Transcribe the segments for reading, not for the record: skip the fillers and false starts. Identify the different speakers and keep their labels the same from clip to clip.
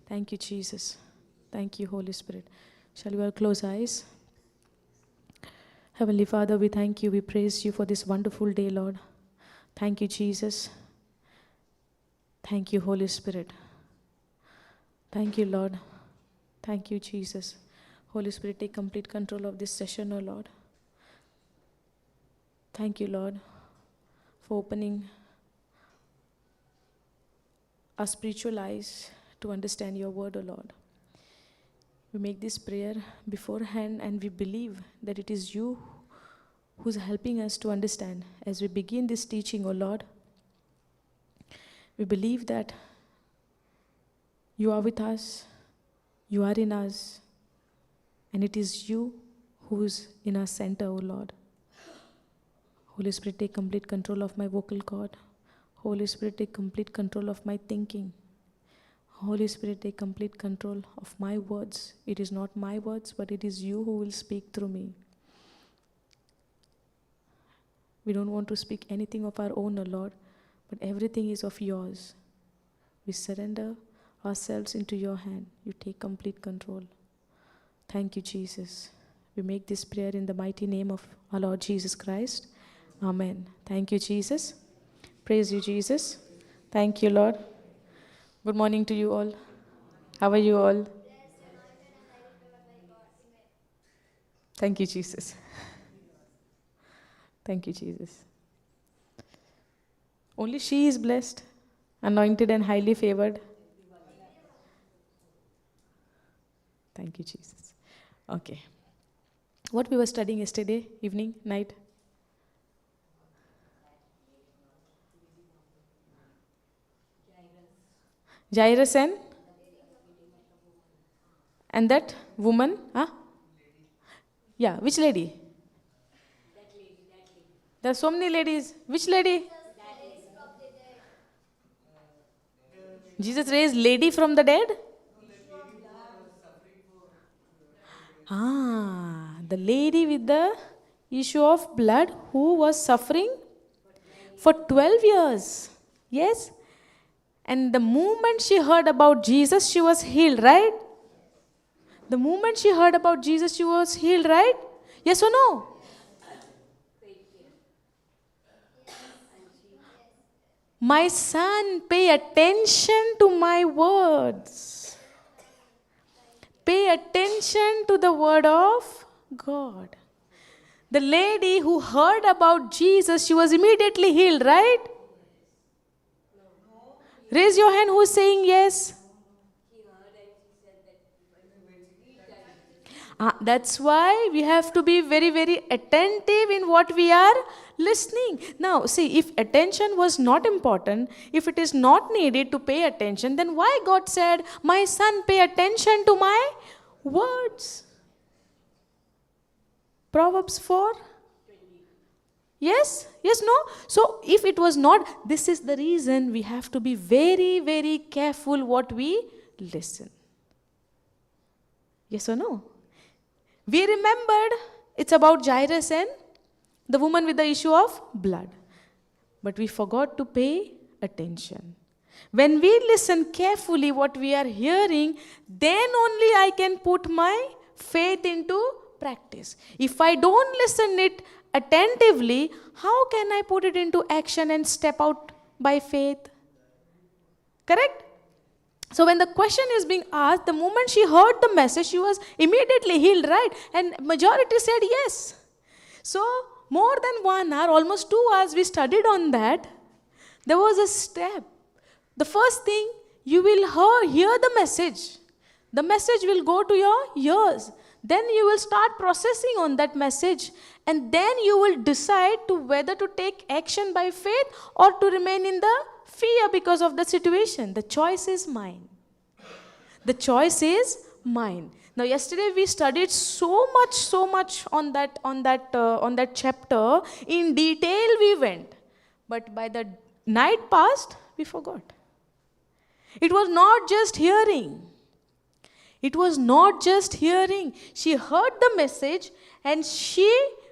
Speaker 1: Thank you, Jesus. Thank you, Holy Spirit. Shall we all close eyes? Heavenly Father, we thank you, we praise you for this wonderful day, Lord. Thank you, Jesus. Thank you, Holy Spirit. Thank you, Lord. Thank you, Jesus. Holy Spirit, take complete control of this session, O Lord. Thank you, Lord, for opening our spiritual eyes to understand your word, O Lord. We make this prayer beforehand and we believe that it is you who's helping us to understand. As we begin this teaching, O Lord, we believe that you are with us, you are in us, and it is you who's in our center, O Lord. Holy Spirit, take complete control of my vocal cord. Holy Spirit, take complete control of my thinking. Holy Spirit, take complete control of my words. It is not my words, but it is you who will speak through me. We don't want to speak anything of our own, O Lord, but everything is of yours. We surrender ourselves into your hand. You take complete control. Thank you, Jesus. We make this prayer in the mighty name of our Lord Jesus Christ. Amen. Thank you, Jesus. Praise you, Jesus. Thank you, Lord. Good morning to you all. How are you all? Thank you, Jesus. Thank you, Jesus. Only she is blessed, anointed and highly favored. Thank you, Jesus. Okay. What we were studying yesterday, evening, night? Jairus and that woman? Huh? Yeah, which lady? There are so many ladies. Which lady? Jesus raised lady from the dead? The lady with the issue of blood who was suffering for 12 years. Yes? And the moment she heard about Jesus, she was healed, right? The moment she heard about Jesus, she was healed, right? Yes or no? My son, pay attention to my words. Pay attention to the word of God. The lady who heard about Jesus, she was immediately healed, right? Raise your hand who is saying yes. That's why we have to be very, very attentive in what we are listening. Now, see, if attention was not important, if it is not needed to pay attention, then why God said, my son, pay attention to my words? Proverbs 4? Yes? Yes, no? So, if it was not, this is the reason we have to be very, very careful what we listen. Yes or no? We remembered it's about Jairus and the woman with the issue of blood. But we forgot to pay attention. When we listen carefully what we are hearing, then only I can put my faith into practice. If I don't listen it attentively, how can I put it into action and step out by faith? Correct? So when the question is being asked, the moment she heard the message, she was immediately healed, right? And majority said yes. So more than 1 hour, almost 2 hours we studied on that. There was a step. The first thing, you will hear the message. The message will go to your ears. Then you will start processing on that message. And then you will decide to whether to take action by faith or to remain in the fear because of the situation. The choice is mine. The choice is mine. Now, yesterday we studied so much on that chapter. In detail we went, but by the night passed, we forgot. It was not just hearing. It was not just hearing. She heard the message and she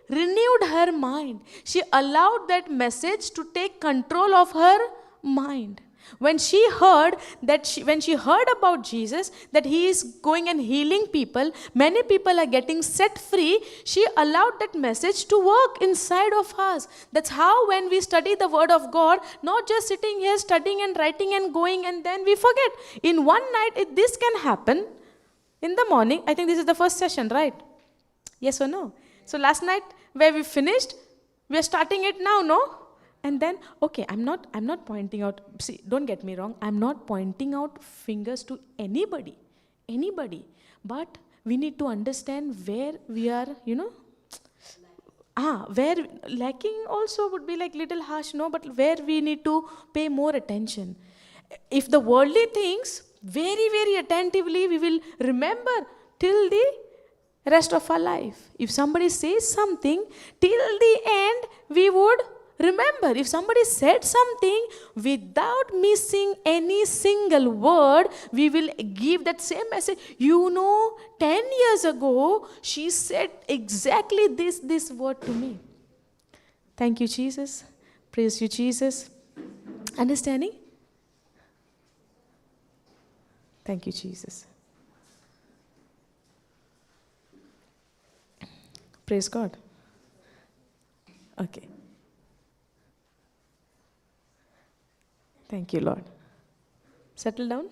Speaker 1: renewed her mind. She allowed that message to take control of her mind. When she heard when she heard about Jesus, that he is going and healing people, many people are getting set free, she allowed that message to work inside of us. That's how when we study the word of God, not just sitting here studying and writing and going and then we forget. In one night, this can happen. In the morning, I think this is the first session, right? Yes or no? So last night where we finished, we are starting it now, no? And then, okay, I'm not pointing out, see, don't get me wrong, I'm not pointing out fingers to anybody, but we need to understand where we are, where lacking also would be like little harsh, no, but where we need to pay more attention. If the worldly things, very, very attentively, we will remember till the rest of our life. If somebody says something, till the end, we would remember. If somebody said something without missing any single word, we will give that same message. 10 years ago, she said exactly this word to me. Thank you, Jesus. Praise you, Jesus. Understanding? Thank you, Jesus. Praise God. Okay. Thank you, Lord. Settle down.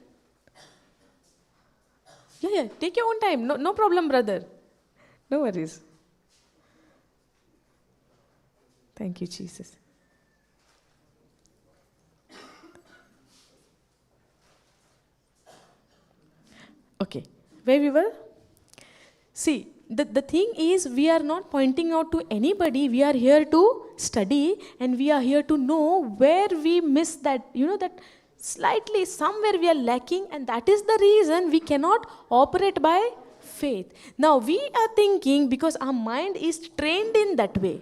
Speaker 1: Yeah. Take your own time. No problem, brother. No worries. Thank you, Jesus. Okay. Where we were? See, the thing is, we are not pointing out to anybody. We are here to study and we are here to know where we miss that, that slightly somewhere we are lacking, and that is the reason we cannot operate by faith. Now, we are thinking because our mind is trained in that way.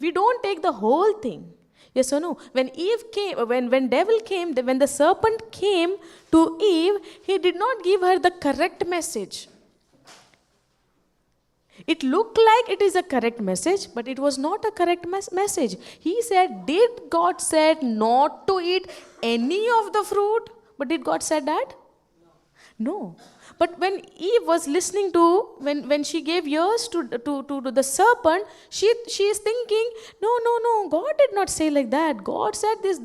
Speaker 1: We don't take the whole thing. Yes or no? When Eve came, when devil came, when the serpent came to Eve, he did not give her the correct message. It looked like it is a correct message, but it was not a correct message. He said, did God said not to eat any of the fruit? But did God said that? No. But when Eve was listening to, when she gave ears to the serpent, she is thinking, no, God did not say like that. God said this.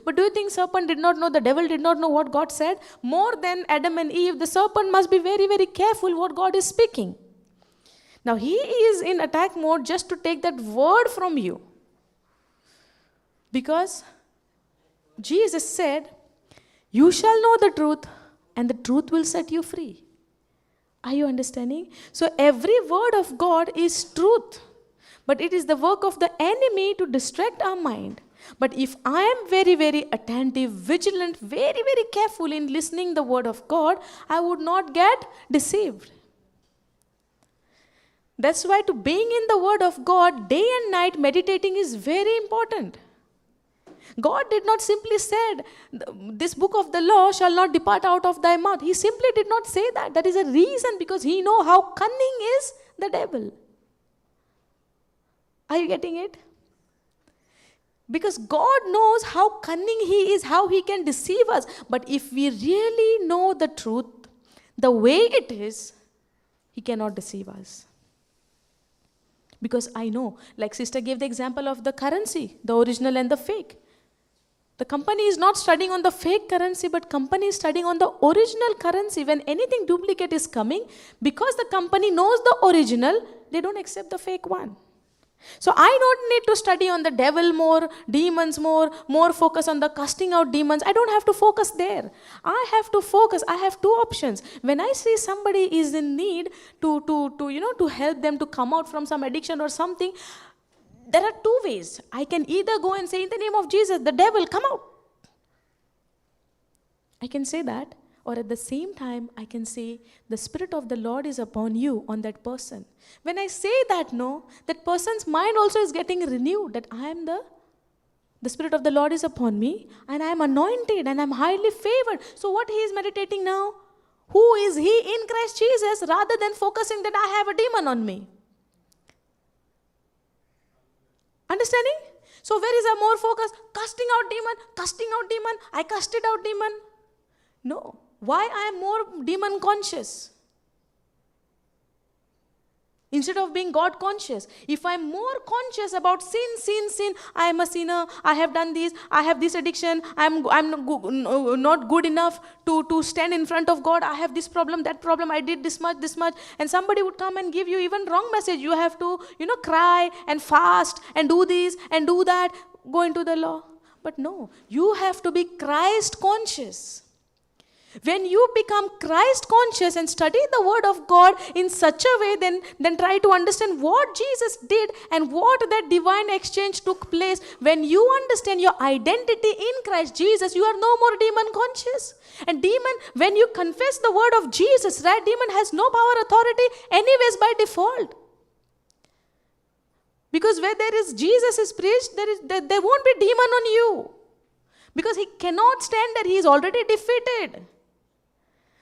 Speaker 1: But do you think serpent did not know, the devil did not know what God said? More than Adam and Eve, the serpent must be very, very careful what God is speaking. Now he is in attack mode just to take that word from you. Because Jesus said, you shall know the truth and the truth will set you free. Are you understanding? So every word of God is truth. But it is the work of the enemy to distract our mind. But if I am very, very attentive, vigilant, very, very careful in listening the word of God, I would not get deceived. That's why to being in the word of God day and night, meditating is very important. God did not simply said, this book of the law shall not depart out of thy mouth. He simply did not say that. That is a reason, because he knows how cunning is the devil. Are you getting it? Because God knows how cunning he is, how he can deceive us. But if we really know the truth, the way it is, he cannot deceive us. Because I know, like sister gave the example of the currency, the original and the fake. The company is not studying on the fake currency, but company is studying on the original currency. When anything duplicate is coming, because the company knows the original, they don't accept the fake one. So I don't need to study on the devil more, demons more focus on the casting out demons. I don't have to focus there. I have to focus. I have two options. When I see somebody is in need to help them to come out from some addiction or something, there are two ways. I can either go and say, in the name of Jesus, the devil, come out. I can say that. Or at the same time, I can say, the Spirit of the Lord is upon you, on that person. When I say that, that person's mind also is getting renewed, that I am the Spirit of the Lord is upon me, and I am anointed, and I am highly favored. So what he is meditating now? Who is he in Christ Jesus, rather than focusing that I have a demon on me? Understanding? So where is our more focus? Casting out demon, I cast it out demon. No. Why I am more demon conscious? Instead of being God conscious. If I am more conscious about sin, I am a sinner, I have done this, I have this addiction, I'm not good enough to stand in front of God, I have this problem, that problem, I did this much, and somebody would come and give you even wrong message. You have to, cry and fast and do this and do that, go into the law. But no, you have to be Christ conscious. When you become Christ conscious and study the word of God in such a way, then try to understand what Jesus did and what that divine exchange took place. When you understand your identity in Christ Jesus, you are no more demon conscious. And demon, when you confess the word of Jesus, right, demon has no power, authority anyways by default. Because where there is Jesus is preached, there won't be demon on you. Because he cannot stand there, he is already defeated.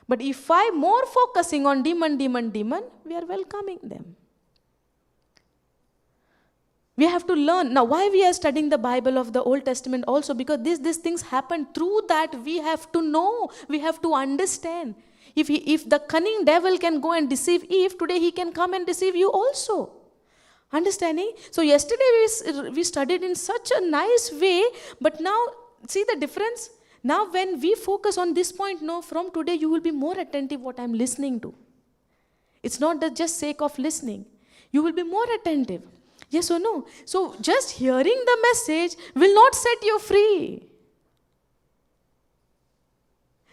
Speaker 1: But if I more focusing on demon, we are welcoming them. We have to learn. Now, why we are studying the Bible of the Old Testament also? Because these things happen. Through that, we have to know. We have to understand. If the cunning devil can go and deceive Eve, today he can come and deceive you also. Understanding? So yesterday we studied in such a nice way. But now, see the difference? Now when we focus on this point, no, from today you will be more attentive what I am listening to. It's not the just sake of listening. You will be more attentive. Yes or no? So just hearing the message will not set you free.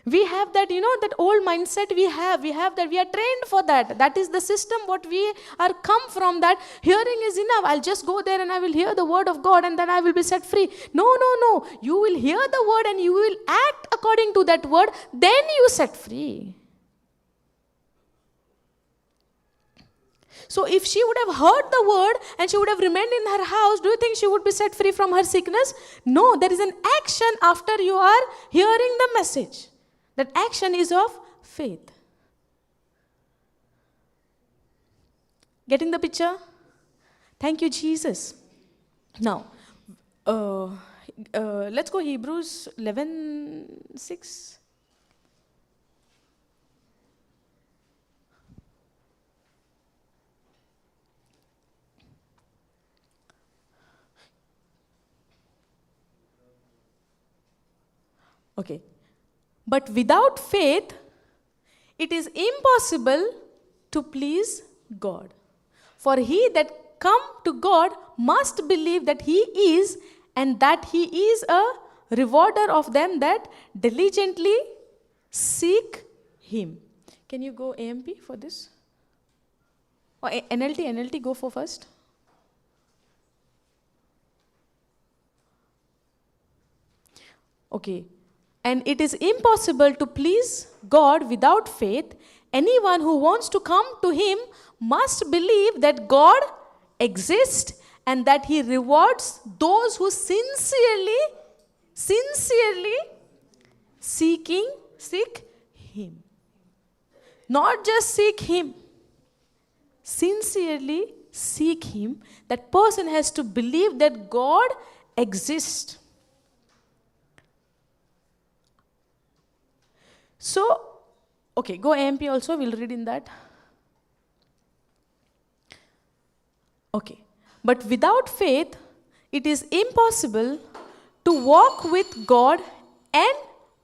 Speaker 1: We have that, that old mindset we have that we are trained for that. That is the system what we are come from, that hearing is enough. I'll just go there and I will hear the word of God and then I will be set free. No. You will hear the word and you will act according to that word. Then you set free. So if she would have heard the word and she would have remained in her house, do you think she would be set free from her sickness? No, there is an action after you are hearing the message. That action is of faith. Getting the picture? Thank you, Jesus. Now, let's go Hebrews 11:6. Okay. But without faith, it is impossible to please God. For he that come to God must believe that he is, and that he is a rewarder of them that diligently seek him. Can you go AMP for this? Or NLT go for first. Okay. And it is impossible to please God without faith. Anyone who wants to come to him must believe that God exists and that he rewards those who sincerely seek him. Not just seek him, sincerely seek him. That person has to believe that God exists. So, okay, go AMP also, we'll read in that. Okay, but without faith, it is impossible to walk with God and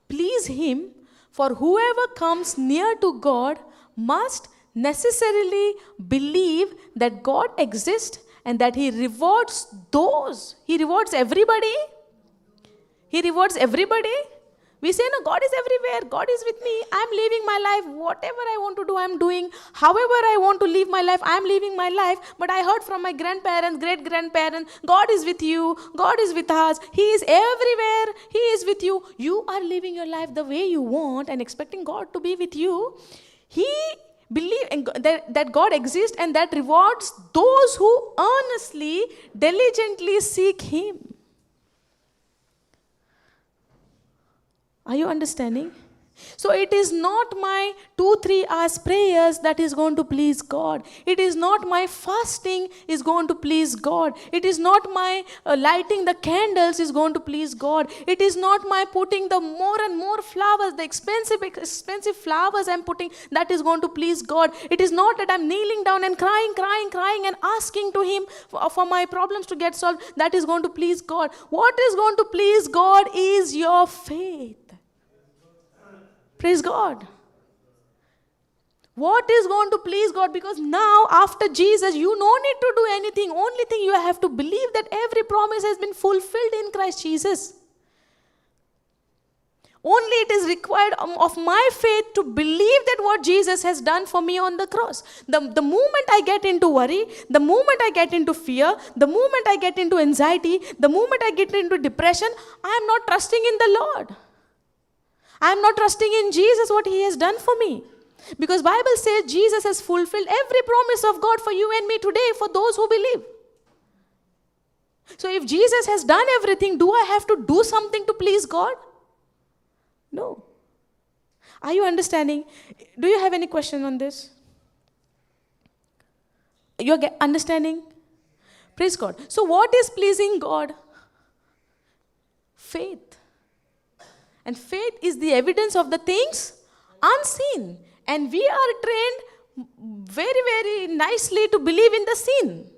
Speaker 1: please him, for whoever comes near to God must necessarily believe that God exists and that he rewards those. He rewards everybody. He rewards everybody. We say, no, God is everywhere. God is with me. I'm living my life. Whatever I want to do, I'm doing. However I want to live my life, I'm living my life. But I heard from my grandparents, great-grandparents, God is with you. God is with us. He is everywhere. He is with you. You are living your life the way you want and expecting God to be with you. He believes that God exists and that rewards those who earnestly, diligently seek him. Are you understanding? So it is not my 2-3 hours prayers that is going to please God. It is not my fasting is going to please God. It is not my lighting the candles is going to please God. It is not my putting the more and more flowers, the expensive flowers I'm putting, that is going to please God. It is not that I'm kneeling down and crying and asking to Him for my problems to get solved. That is going to please God. What is going to please God is your faith. Praise God. What is going to please God? Because now, after Jesus, you no need to do anything. Only thing you have to believe that every promise has been fulfilled in Christ Jesus. Only it is required of my faith to believe that what Jesus has done for me on the cross. The moment I get into worry, the moment I get into fear, the moment I get into anxiety, the moment I get into depression, I am not trusting in the Lord. I am not trusting in Jesus, what He has done for me. Because Bible says Jesus has fulfilled every promise of God for you and me today for those who believe. So if Jesus has done everything, do I have to do something to please God? No. Are you understanding? Do you have any question on this? You're understanding? Praise God. So what is pleasing God? Faith. And faith is the evidence of the things unseen. And we are trained very, very nicely to believe in the seen.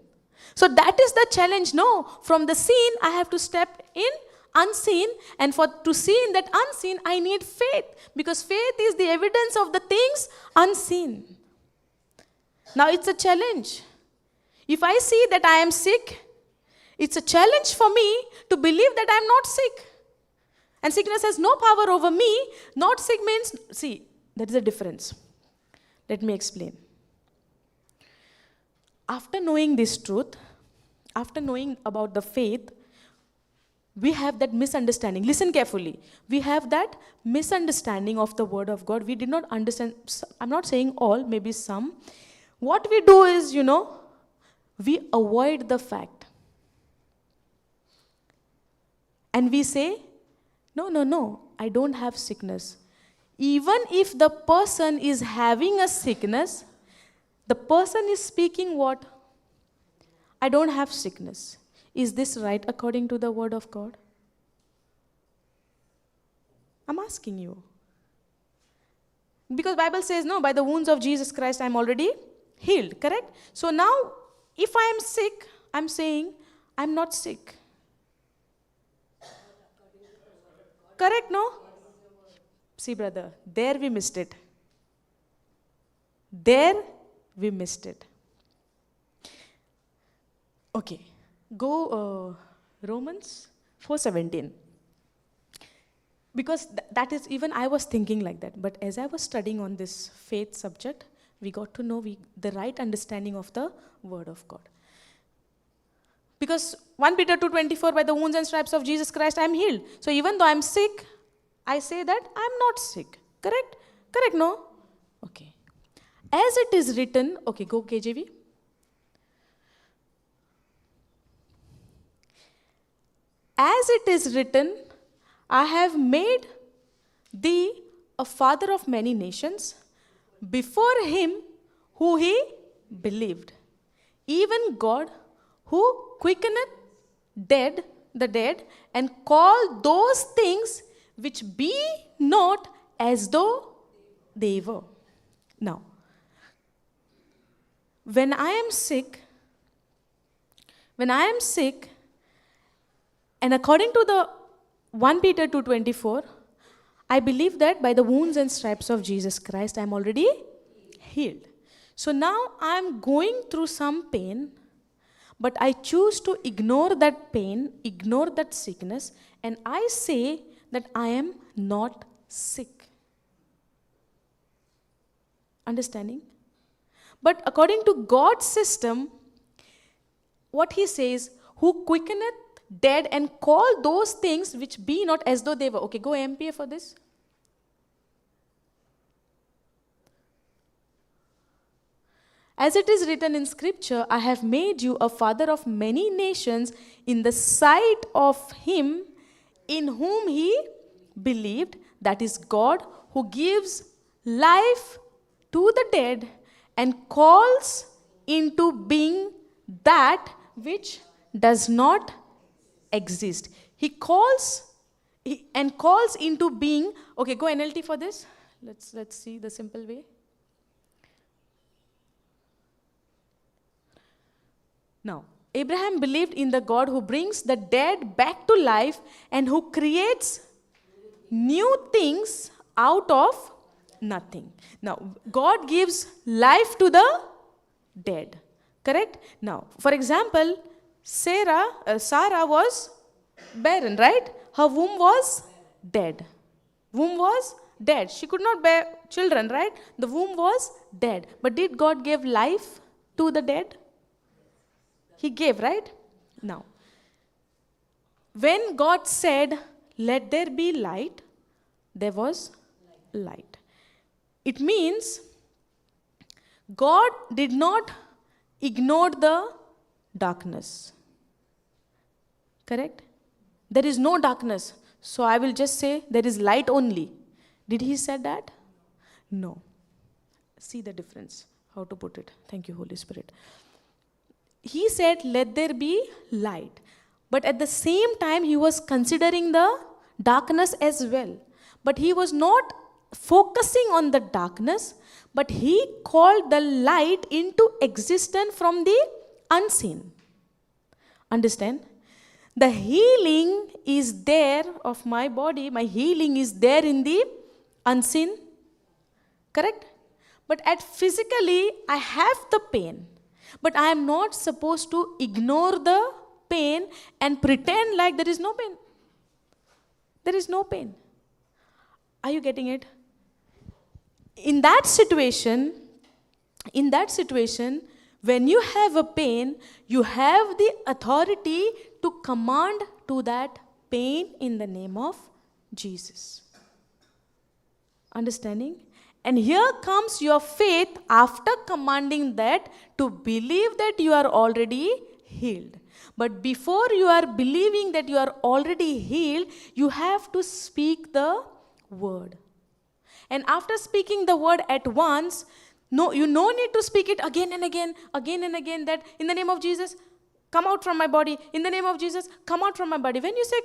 Speaker 1: So that is the challenge. No, from the seen, I have to step in unseen. And to see in that unseen, I need faith. Because faith is the evidence of the things unseen. Now it's a challenge. If I see that I am sick, it's a challenge for me to believe that I am not sick. And sickness has no power over me. Not sick means, see, there is a difference. Let me explain. After knowing this truth, after knowing about the faith, we have that misunderstanding. Listen carefully. We have that misunderstanding of the word of God. We did not understand. I'm not saying all, maybe some. What we do is, we avoid the fact. And we say, no, I don't have sickness. Even if the person is having a sickness, the person is speaking what? I don't have sickness. Is this right according to the word of God? I'm asking you. Because Bible says, no, by the wounds of Jesus Christ, I'm already healed, correct? So now, if I am sick, I'm saying, I'm not sick. Correct, no? See, brother, there we missed it. There we missed it. Okay, go Romans 4:17. Because that is, even I was thinking like that. But as I was studying on this faith subject, we got to know the right understanding of the word of God. Because 1 Peter 2:24, by the wounds and stripes of Jesus Christ, I am healed. So even though I am sick, I say that I am not sick. Correct? Correct, no? Okay. As it is written, okay, go KJV. As it is written, I have made thee a father of many nations before him who he believed, even God who quickeneth the dead, and call those things which be not as though they were. Now, when I am sick, and according to the 1 Peter 2:24, I believe that by the wounds and stripes of Jesus Christ, I am already healed. So now I am going through some pain, but I choose to ignore that pain, ignore that sickness, and I say that I am not sick. Understanding? But according to God's system, what He says, who quickeneth dead and call those things which be not as though they were. Okay, go MPA for this. As it is written in scripture, I have made you a father of many nations in the sight of him in whom he believed, that is God, who gives life to the dead and calls into being that which does not exist. He calls and calls into being. Okay, go NLT for this. Let's see the simple way. Now, Abraham believed in the God who brings the dead back to life and who creates new things out of nothing. Now, God gives life to the dead. Correct? Now, for example, Sarah was barren, right? Her womb was dead. Womb was dead. She could not bear children, right? The womb was dead. But did God give life to the dead? He gave, right? Now, when God said, "Let there be light," there was light. It means God did not ignore the darkness. Correct? There is no darkness. So I will just say there is light only. Did he say that? No. See the difference. How to put it. Thank you, Holy Spirit. He said, "Let there be light." But at the same time, he was considering the darkness as well. But he was not focusing on the darkness, but he called the light into existence from the unseen. Understand? The healing is there of my body. My healing is there in the unseen. Correct? But at physically, I have the pain. But I am not supposed to ignore the pain and pretend like there is no pain. There is no pain. Are you getting it? In that situation, when you have a pain, you have the authority to command to that pain in the name of Jesus. Understanding? And here comes your faith after commanding that to believe that you are already healed. But before you are believing that you are already healed, you have to speak the word. And after speaking the word at once, you no need to speak it again and again, that in the name of Jesus, come out from my body. In the name of Jesus, come out from my body. When you say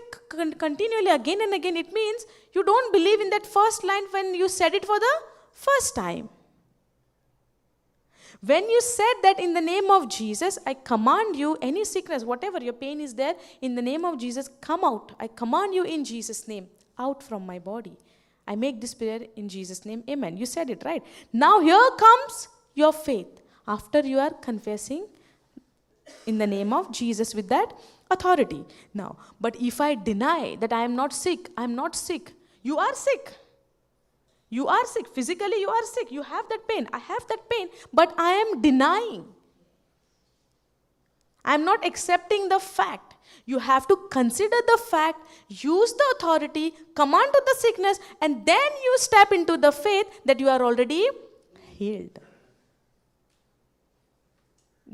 Speaker 1: continually again and again, it means you don't believe in that first line when you said it for the first time. When you said that in the name of Jesus, I command you, any sickness, whatever your pain is there, in the name of Jesus, come out. I command you in Jesus' name, out from my body. I make this prayer in Jesus' name, amen. You said it, right? Now here comes your faith. After you are confessing in the name of Jesus with that authority. Now, but if I deny that I am not sick, you are sick. You are sick. Physically, you are sick. You have that pain. I have that pain. But I am denying. I am not accepting the fact. You have to consider the fact, use the authority, command to the sickness, and then you step into the faith that you are already healed.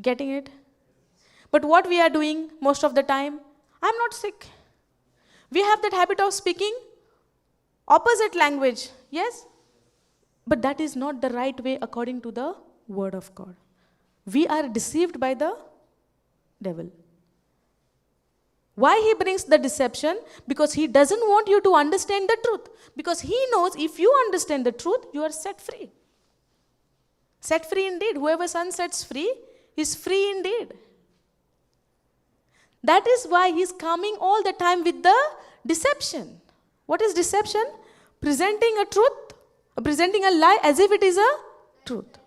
Speaker 1: Getting it? But what we are doing most of the time, I am not sick. We have that habit of speaking opposite language. Yes? But that is not the right way according to the word of God. We are deceived by the devil. Why he brings the deception? Because he doesn't want you to understand the truth. Because he knows if you understand the truth, you are set free. Set free indeed. Whoever Son sets free is free indeed. That is why he is coming all the time with the deception. What is deception? Presenting a truth, presenting a lie as if it is a truth.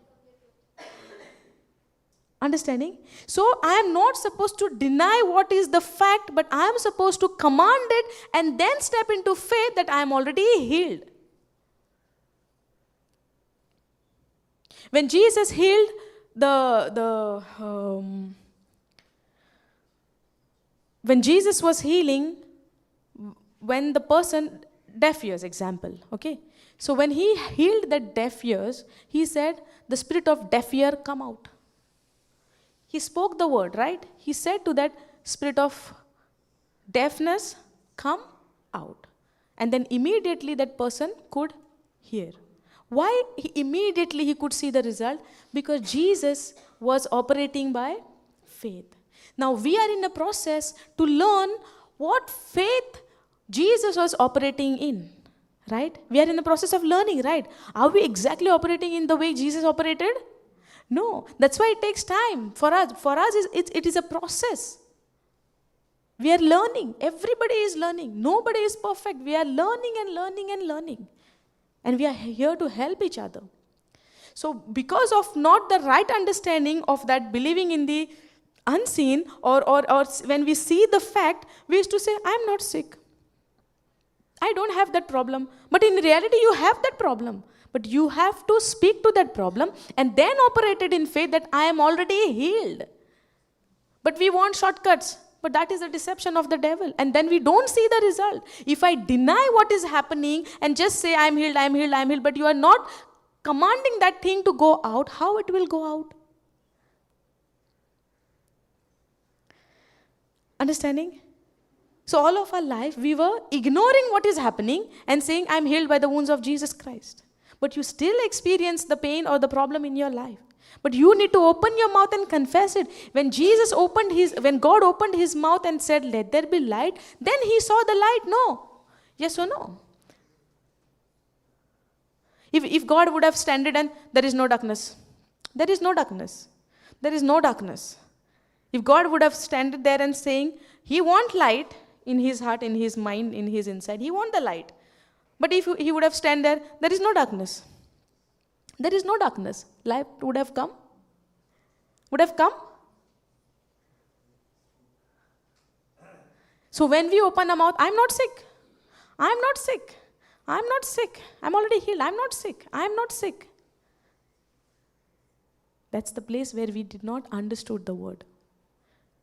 Speaker 1: Understanding? So I am not supposed to deny what is the fact, but I am supposed to command it and then step into faith that I am already healed. When Jesus healed when Jesus was healing, when the person, deaf ears example, okay? So when he healed the deaf ears, he said, the spirit of deaf ear come out. He spoke the word, right? He said to that spirit of deafness, come out. And then immediately that person could here. Why immediately he could see the result? Because Jesus was operating by faith. Now we are in a process to learn what faith Jesus was operating in. Right? We are in the process of learning, right? Are we exactly operating in the way Jesus operated? No. That's why it takes time for us. For us, it is a process. We are learning. Everybody is learning. Nobody is perfect. We are learning and learning and learning. And we are here to help each other. So because of not the right understanding of that believing in the unseen, or when we see the fact, we used to say, I'm not sick. I don't have that problem. But in reality, you have that problem. But you have to speak to that problem and then operate it in faith that I am already healed. But we want shortcuts. But that is a deception of the devil. And then we don't see the result. If I deny what is happening and just say I'm healed, I'm healed, I'm healed, but you are not commanding that thing to go out, how it will go out? Understanding? So all of our life, we were ignoring what is happening and saying, I'm healed by the wounds of Jesus Christ. But you still experience the pain or the problem in your life. But you need to open your mouth and confess it. When God opened his mouth and said, let there be light, then he saw the light. No. Yes or no? If God would have standed and there is no darkness. There is no darkness. There is no darkness. If God would have standed there and saying, he wants light, in his heart, in his mind, in his inside. He wants the light. But if he would have stand there, there is no darkness. There is no darkness. Light would have come. Would have come. So when we open our mouth, I'm not sick. I'm not sick. I'm not sick. I'm already healed. I'm not sick. I'm not sick. That's the place where we did not understood the word.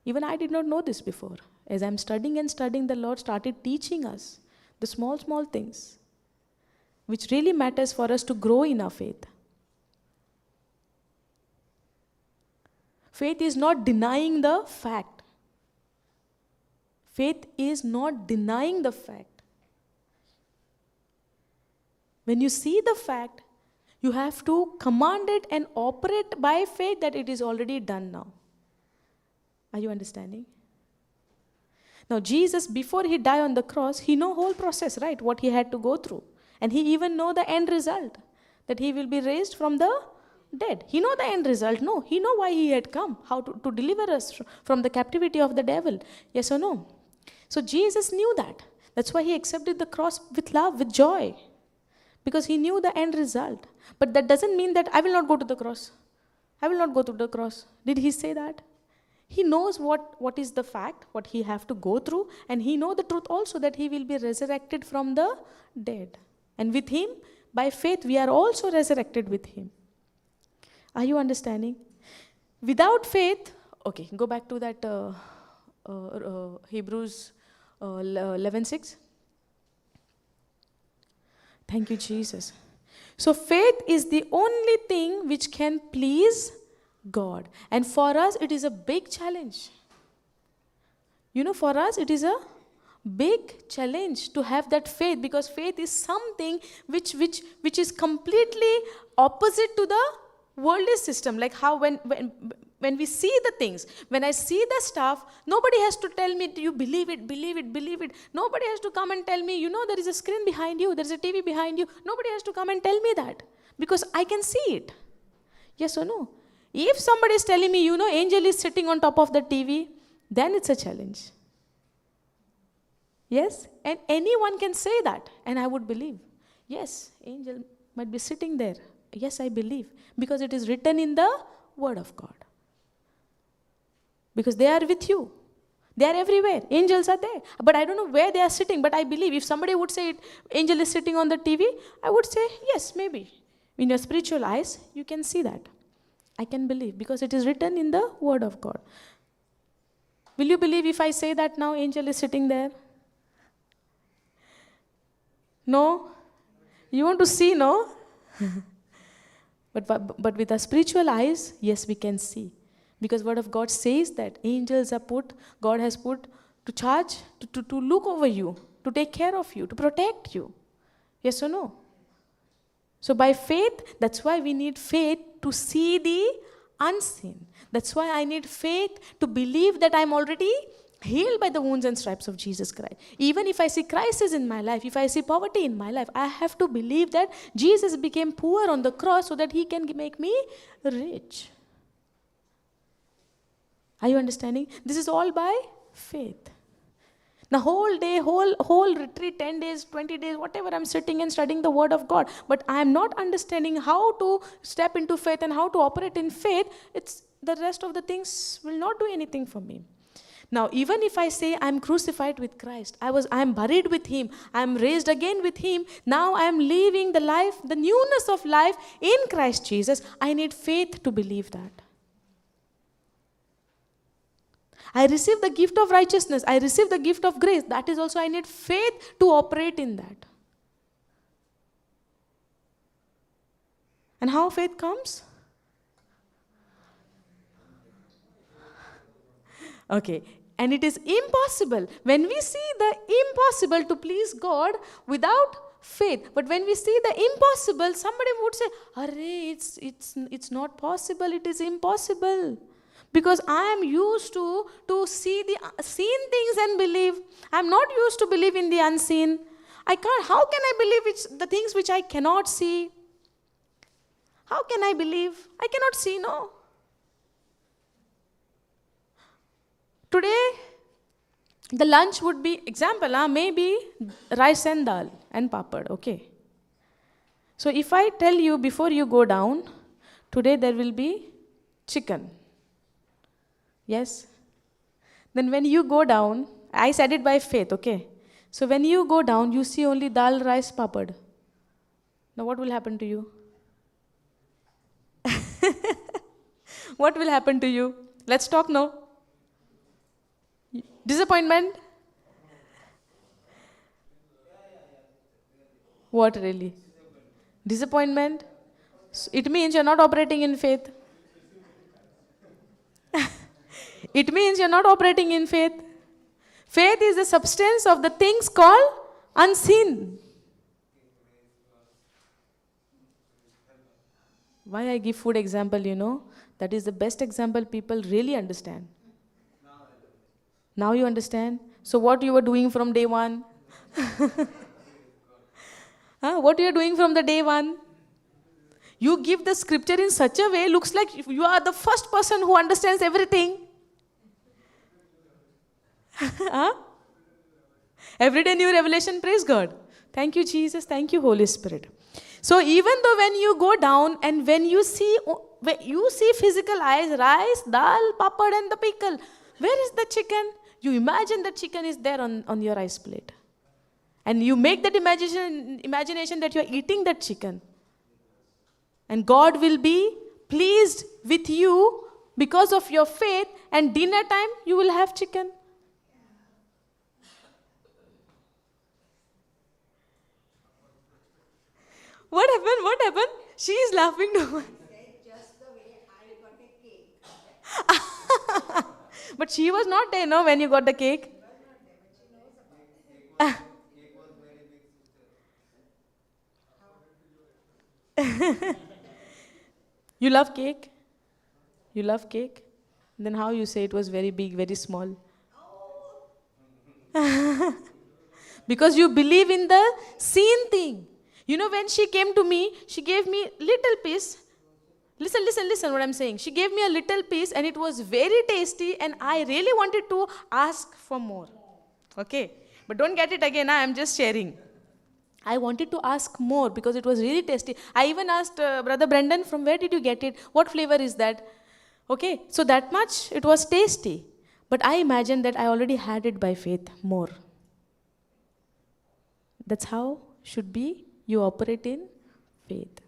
Speaker 1: Even I did not know this before. As I'm studying and studying, the Lord started teaching us the small, small things which really matters for us to grow in our faith. Faith is not denying the fact. Faith is not denying the fact. When you see the fact, you have to command it and operate by faith that it is already done now. Are you understanding? Now Jesus, before he died on the cross, he know whole process, right? What he had to go through. And he even know the end result. That he will be raised from the dead. He know the end result. No, he know why he had come. How to deliver us from the captivity of the devil. Yes or no? So Jesus knew that. That's why he accepted the cross with love, with joy. Because he knew the end result. But that doesn't mean that I will not go to the cross. I will not go to the cross. Did he say that? He knows what is the fact, what he have to go through, and he know the truth also that he will be resurrected from the dead. And with him, by faith, we are also resurrected with him. Are you understanding? Without faith, okay, go back to that Hebrews 11:6. Thank you, Jesus. So faith is the only thing which can please God. And for us, it is a big challenge. You know, for us, it is a big challenge to have that faith, because faith is something which is completely opposite to the worldly system. Like how when we see the things, when I see the stuff, nobody has to tell me, you believe it, believe it, believe it. Nobody has to come and tell me, you know, there is a screen behind you, there is a TV behind you. Nobody has to come and tell me that, because I can see it. Yes or no? If somebody is telling me, you know, angel is sitting on top of the TV, then it's a challenge. Yes? And anyone can say that, and I would believe. Yes, angel might be sitting there. Yes, I believe. Because it is written in the Word of God. Because they are with you. They are everywhere. Angels are there. But I don't know where they are sitting, but I believe. If somebody would say, angel is sitting on the TV, I would say, yes, maybe. In your spiritual eyes, you can see that. I can believe, because it is written in the Word of God. Will you believe if I say that now angel is sitting there? No? You want to see, no? But with our spiritual eyes, yes, we can see. Because Word of God says that angels are God has put to charge, to look over you, to take care of you, to protect you. Yes or no? So by faith, that's why we need faith to see the unseen. That's why I need faith to believe that I'm already healed by the wounds and stripes of Jesus Christ. Even if I see crisis in my life, if I see poverty in my life, I have to believe that Jesus became poor on the cross so that he can make me rich. Are you understanding? This is all by faith. The whole day, whole retreat, 10 days, 20 days, whatever, I'm sitting and studying the word of God. But I am not understanding how to step into faith and how to operate in faith. It's the rest of the things will not do anything for me. Now, even if I say I'm crucified with Christ, I'm buried with him, I'm raised again with him, now I'm living the life, the newness of life in Christ Jesus, I need faith to believe that. I receive the gift of righteousness. I receive the gift of grace. That is also, I need faith to operate in that. And how faith comes? Okay. And it is impossible. When we see the impossible to please God without faith. But when we see the impossible, somebody would say, Array, it's not possible. It is impossible. Because I am used to see the seen things and believe. I am not used to believe in the unseen. How can I believe the things which I cannot see? How can I believe? I cannot see, no. Today, the lunch would be, example, maybe rice and dal and papad, okay. So if I tell you before you go down, today there will be chicken. Yes? Then when you go down, I said it by faith, okay? So when you go down, you see only dal, rice, papad. Now what will happen to you? What will happen to you? Let's talk now. Disappointment? What really? Disappointment? It means you're not operating in faith. It means you're not operating in faith. Faith is the substance of the things called unseen. Why I give food example, that is the best example people really understand. Now you understand? So what you were doing from day one? What you are doing from the day one? You give the scripture in such a way, looks like you are the first person who understands everything. Every day new revelation, praise God. Thank you, Jesus. Thank you, Holy Spirit. So even though when you go down and when you see physical eyes, rice, dal, papad and the pickle, where is the chicken? You imagine the chicken is there on your rice plate. And you make that imagination that you are eating that chicken. And God will be pleased with you because of your faith, and dinner time you will have chicken. What happened? What happened? She is laughing too much.
Speaker 2: Just the way I got a cake.
Speaker 1: But she was not there, no, when you got the cake. You love cake? You love cake? Then how you say it was very big, very small? Because you believe in the seen thing. When she came to me, she gave me little piece. Listen what I'm saying. She gave me a little piece and it was very tasty and I really wanted to ask for more. Okay? But don't get it again, I'm just sharing. I wanted to ask more because it was really tasty. I even asked Brother Brendan, from where did you get it? What flavor is that? Okay, so that much it was tasty. But I imagined that I already had it by faith more. That's how should be you operate in faith.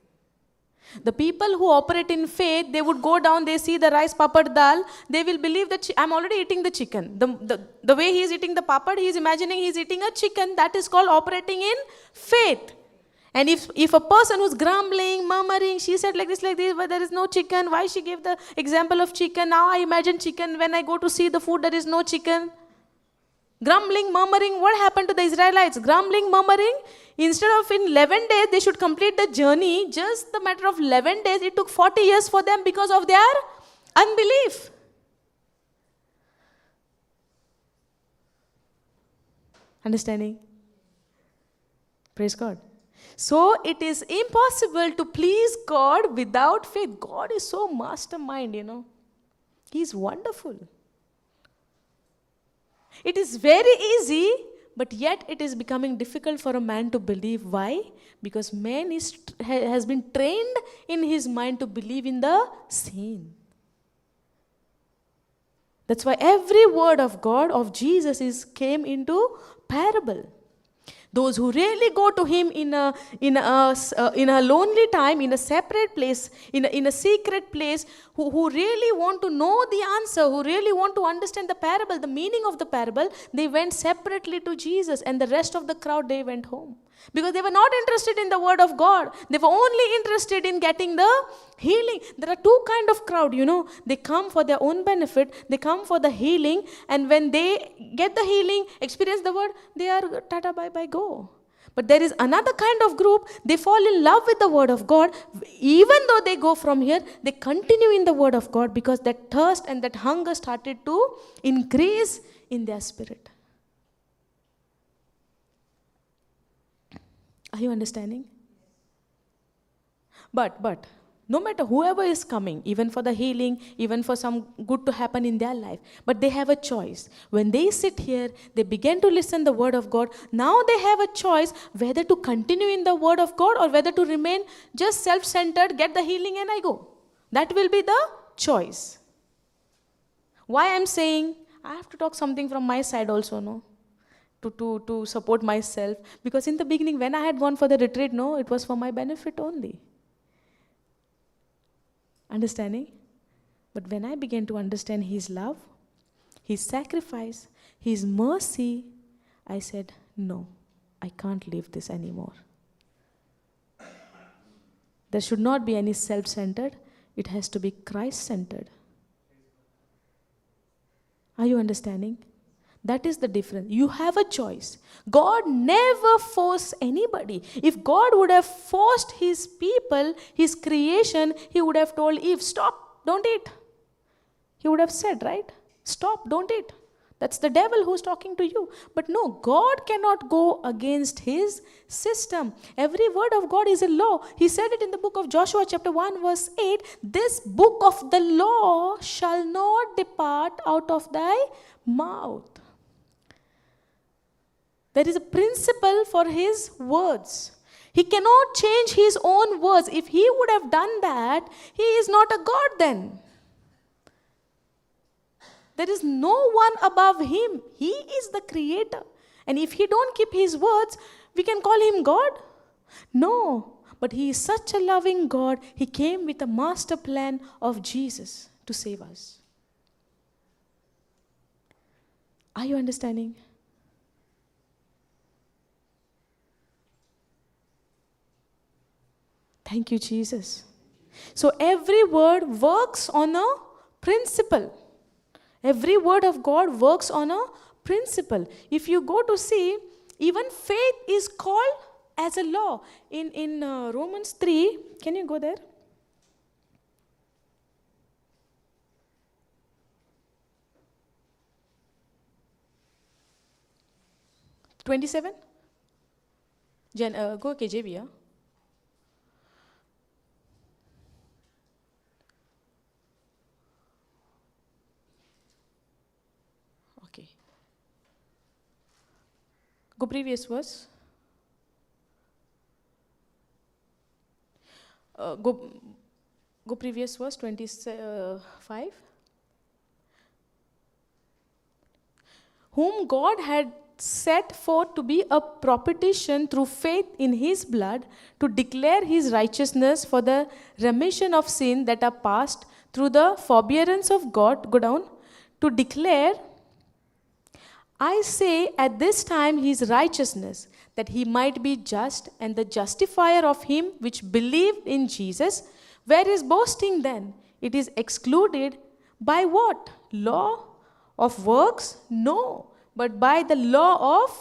Speaker 1: The people who operate in faith, they would go down, they see the rice, papad, dal, they will believe that I'm already eating the chicken. The way he is eating the papad, he is imagining he is eating a chicken. That is called operating in faith. And if a person who's grumbling, murmuring, she said like this, but there is no chicken. Why she gave the example of chicken? Now I imagine chicken. When I go to see the food, there is no chicken. Grumbling, murmuring. What happened to the Israelites? Grumbling, murmuring. Instead of in 11 days, they should complete the journey. Just the matter of 11 days, it took 40 years for them because of their unbelief. Understanding? Praise God. So it is impossible to please God without faith. God is so mastermind, He's wonderful. It is very easy, but yet it is becoming difficult for a man to believe. Why? Because man has been trained in his mind to believe in the sin. That's why every word of God, of Jesus, came into parable. Those who really go to Him in a lonely time, in a separate place, in a secret place, who really want to know the answer, who really want to understand the parable, the meaning of the parable, they went separately to Jesus, and the rest of the crowd, they went home. Because they were not interested in the word of God. They were only interested in getting the healing. There are two kinds of crowd, They come for their own benefit. They come for the healing. And when they get the healing, experience the word, they are tata, bye-bye, go. But there is another kind of group. They fall in love with the word of God. Even though they go from here, they continue in the word of God because that thirst and that hunger started to increase in their spirit. Are you understanding? But no matter whoever is coming, even for the healing, even for some good to happen in their life, but they have a choice. When they sit here, they begin to listen the word of God. Now they have a choice whether to continue in the word of God or whether to remain just self-centered, get the healing and I go. That will be the choice. Why I'm saying, I have to talk something from my side also, no? To support myself. Because in the beginning, when I had gone for the retreat, no, it was for my benefit only. Understanding? But when I began to understand His love, His sacrifice, His mercy, I said, no, I can't live this anymore. There should not be any self-centered. It has to be Christ-centered. Are you understanding? That is the difference. You have a choice. God never forced anybody. If God would have forced His people, His creation, He would have told Eve, stop, don't eat. He would have said, right? Stop, don't eat. That's the devil who's talking to you. But no, God cannot go against His system. Every word of God is a law. He said it in the book of Joshua chapter 1 verse 8, this book of the law shall not depart out of thy mouth. There is a principle for His words. He cannot change His own words. If He would have done that, He is not a God then. There is no one above Him. He is the creator. And if He don't keep His words, we can call Him God? No. But He is such a loving God. He came with a master plan of Jesus to save us. Are you understanding? Thank you, Jesus. So every word works on a principle. Every word of God works on a principle. If you go to see, even faith is called as a law. In Romans 3, can you go there? (27) Go KJV, yeah? Okay. Go previous verse. Go previous verse, 25. Whom God had set forth to be a propitiation through faith in His blood, to declare His righteousness for the remission of sin that are past through the forbearance of God. Go down. To declare, I say at this time His righteousness, that He might be just and the justifier of him which believed in Jesus. Where is boasting then? It is excluded by what? Law of works? No. but by the law of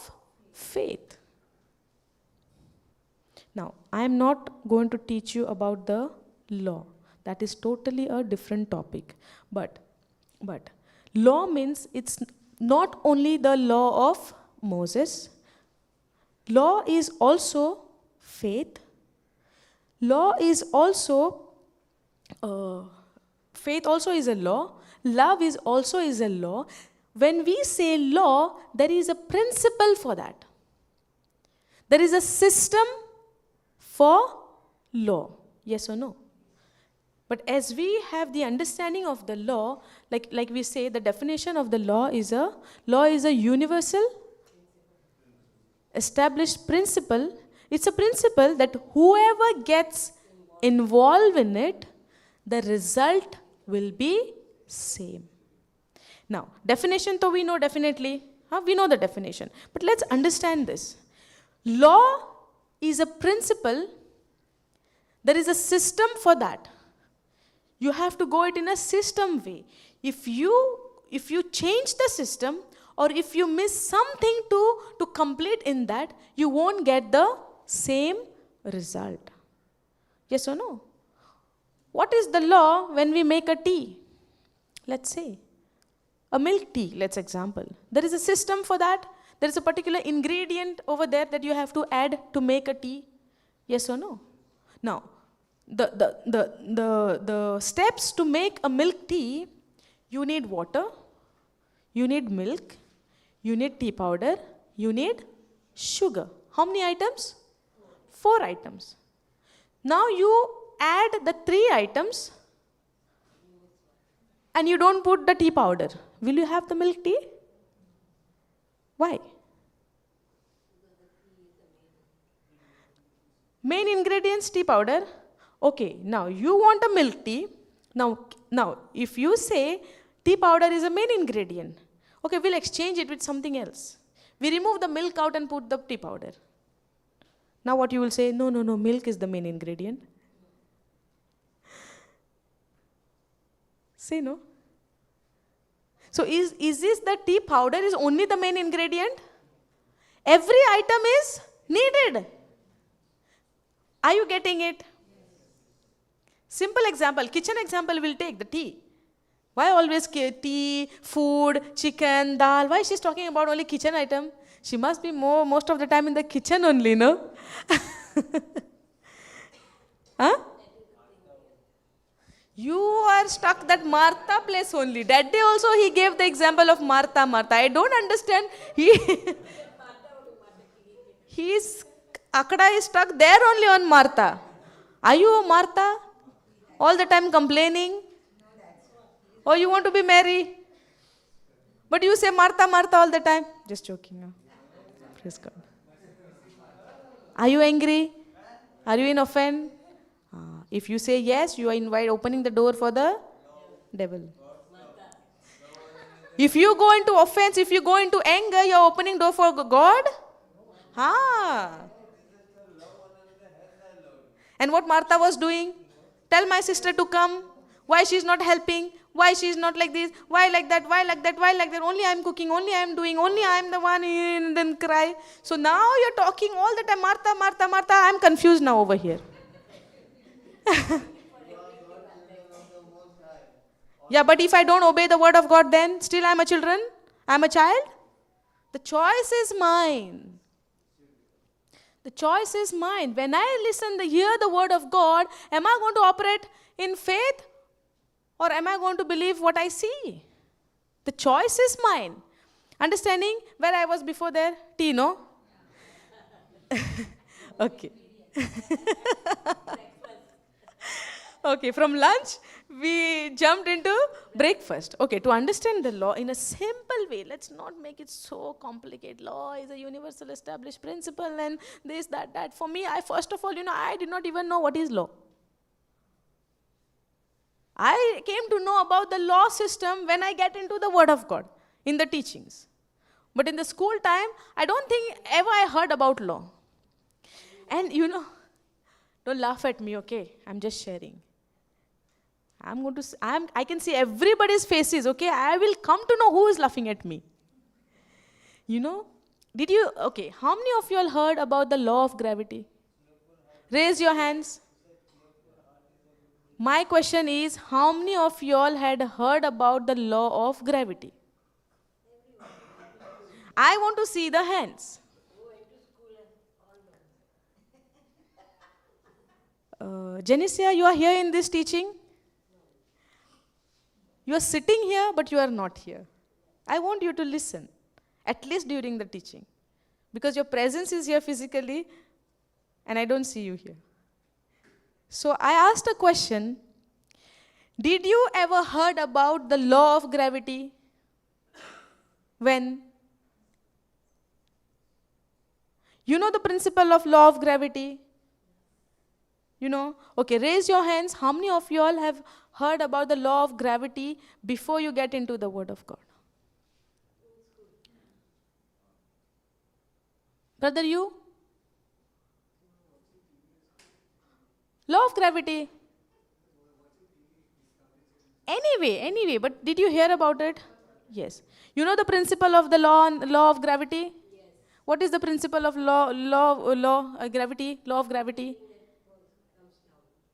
Speaker 1: faith. Now, I am not going to teach you about the law. That is totally a different topic. But law means it's not only the law of Moses. Law is also faith. Law is also, faith also is a law. Love is also is a law. When we say law, there is a principle for that. There is a system for law. Yes or no? But as we have the understanding of the law, like we say, the definition of the law is a universal established principle. It's a principle that whoever gets involved in it, the result will be same. Now, definition though we know definitely. We know the definition. But let's understand this. Law is a principle. There is a system for that. You have to go it in a system way. If you change the system, or if you miss something to complete in that, you won't get the same result. Yes or no? What is the law when we make a tea? Let's say a milk tea, let's example. There is a system for that. There is a particular ingredient over there that you have to add to make a tea. Yes or no? Now, the steps to make a milk tea, you need water, you need milk, you need tea powder, you need sugar. How many items? 4 items. Now you add the 3 items and you don't put the tea powder. Will you have the milk tea? Why? Main ingredients, tea powder. Okay, now you want a milk tea. Now, if you say tea powder is a main ingredient, okay, we'll exchange it with something else. We remove the milk out and put the tea powder. Now what you will say? No, milk is the main ingredient. Say no. So is this the tea powder is only the main ingredient? Every item is needed. Are you getting it? Simple example, kitchen example will take the tea. Why always tea, food, chicken, dal? Why she's talking about only kitchen item? She must be most of the time in the kitchen only, no? Huh? You are stuck that Martha place only. That day also he gave the example of Martha. I don't understand. Akada is stuck there only on Martha. Are you Martha? All the time complaining? Or you want to be Mary? But you say Martha all the time. Just joking. No? Praise God. Are you angry? Are you in offense? If you say yes, you are opening the door for the devil. If you go into offense, if you go into anger, you are opening door for God. And what Martha was doing? Tell my sister to come. Why she is not helping? Why she is not like this? Why like that? Why like that? Why like that? Only I am cooking. Only I am doing. Only I am the one. And then cry. So now you are talking all the time. Martha. I am confused now over here. Yeah, but if I don't obey the word of God, then still I am a children. I am a child. The choice is mine. The choice is mine. When I listen, hear the word of God, am I going to operate in faith or am I going to believe what I see? The choice is mine. Understanding where I was before there? Tea, no? Okay. Okay, from lunch, we jumped into breakfast. Okay, to understand the law in a simple way, let's not make it so complicated. Law is a universal established principle and this, that. For me, first of all, I did not even know what is law. I came to know about the law system when I get into the Word of God, in the teachings. But in the school time, I don't think ever I heard about law. And don't laugh at me, okay? I'm just sharing. I can see everybody's faces, okay? I will come to know who is laughing at me. You know, how many of you all heard about the law of gravity? Raise your hands. My question is, how many of you all had heard about the law of gravity? I want to see the hands. Genesia, you are here in this teaching? You are sitting here, but you are not here. I want you to listen, at least during the teaching. Because your presence is here physically, and I don't see you here. So I asked a question. Did you ever heard about the law of gravity? When? You know the principle of law of gravity? You know? Okay, raise your hands. How many of you all have heard about the law of gravity before you get into the Word of God? Brother, you? Law of gravity. Anyway, but did you hear about it? Yes. You know the principle of the law of gravity? Yes. What is the principle of gravity? Law of gravity?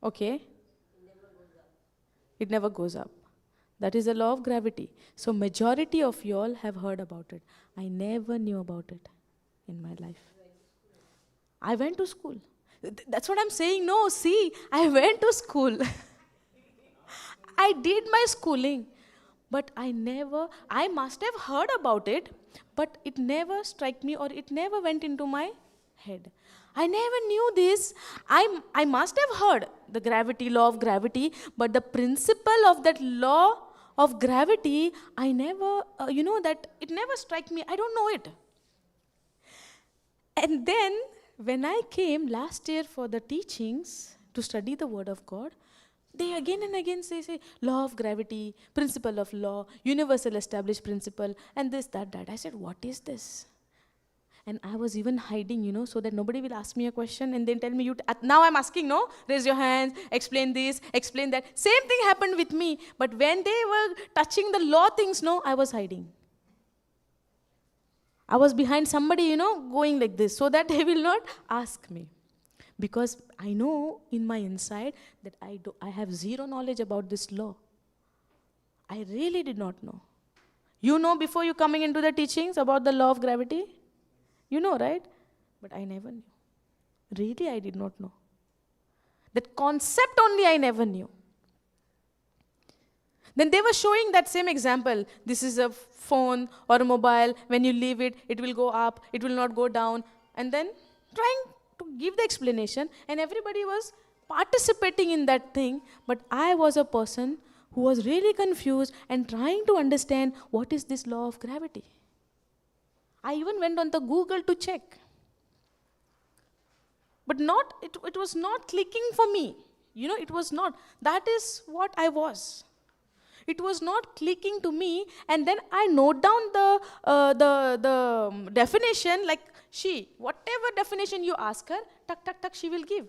Speaker 1: Okay. It never goes up. That is the law of gravity. So majority of you all have heard about it. I never knew about it in my life. I went to school. That's what I'm saying. No, see, I went to school. I did my schooling. But I must have heard about it, but it never struck me or it never went into my head. I never knew this. I must have heard the law of gravity, but the principle of that law of gravity, I never, that it never struck me. I don't know it. And then, when I came last year for the teachings to study the Word of God, they again and again say, law of gravity, principle of law, universal established principle, and this, that. I said, what is this? And I was even hiding, so that nobody will ask me a question and then tell me, now I'm asking, no? Raise your hands, explain this, explain that. Same thing happened with me. But when they were touching the law things, no, I was hiding. I was behind somebody, going like this, so that they will not ask me. Because I know in my inside that I have zero knowledge about this law. I really did not know. You know before you coming into the teachings about the law of gravity? You know, right? But I never knew. Really, I did not know. That concept only I never knew. Then they were showing that same example. This is a phone or a mobile. When you leave it, it will go up. It will not go down. And then trying to give the explanation, and everybody was participating in that thing, but I was a person who was really confused and trying to understand what is this law of gravity. I even went on the Google to check. But it was not clicking for me. It was not. That is what I was. It was not clicking to me, and then I note down the definition, like whatever definition you ask her, tuck, she will give.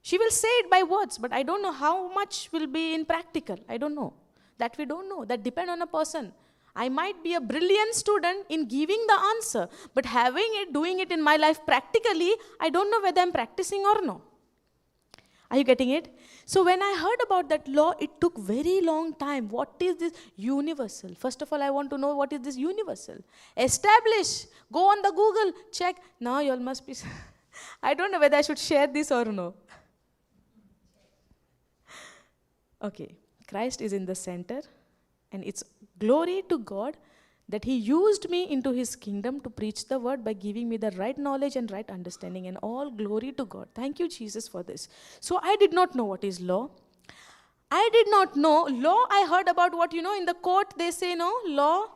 Speaker 1: She will say it by words, but I don't know how much will be in practical. I don't know. That we don't know. That depends on a person. I might be a brilliant student in giving the answer, but doing it in my life practically, I don't know whether I'm practicing or no. Are you getting it? So when I heard about that law, it took very long time. What is this universal? First of all, I want to know what is this universal. Establish. Go on the Google. Check. Now you all must be... I don't know whether I should share this or no. Okay. Christ is in the center. And it's glory to God that He used me into His kingdom to preach the word by giving me the right knowledge and right understanding, and all glory to God. Thank you, Jesus, for this. So I did not know what is law. I did not know. Law, I heard about what, in the court they say, no, law.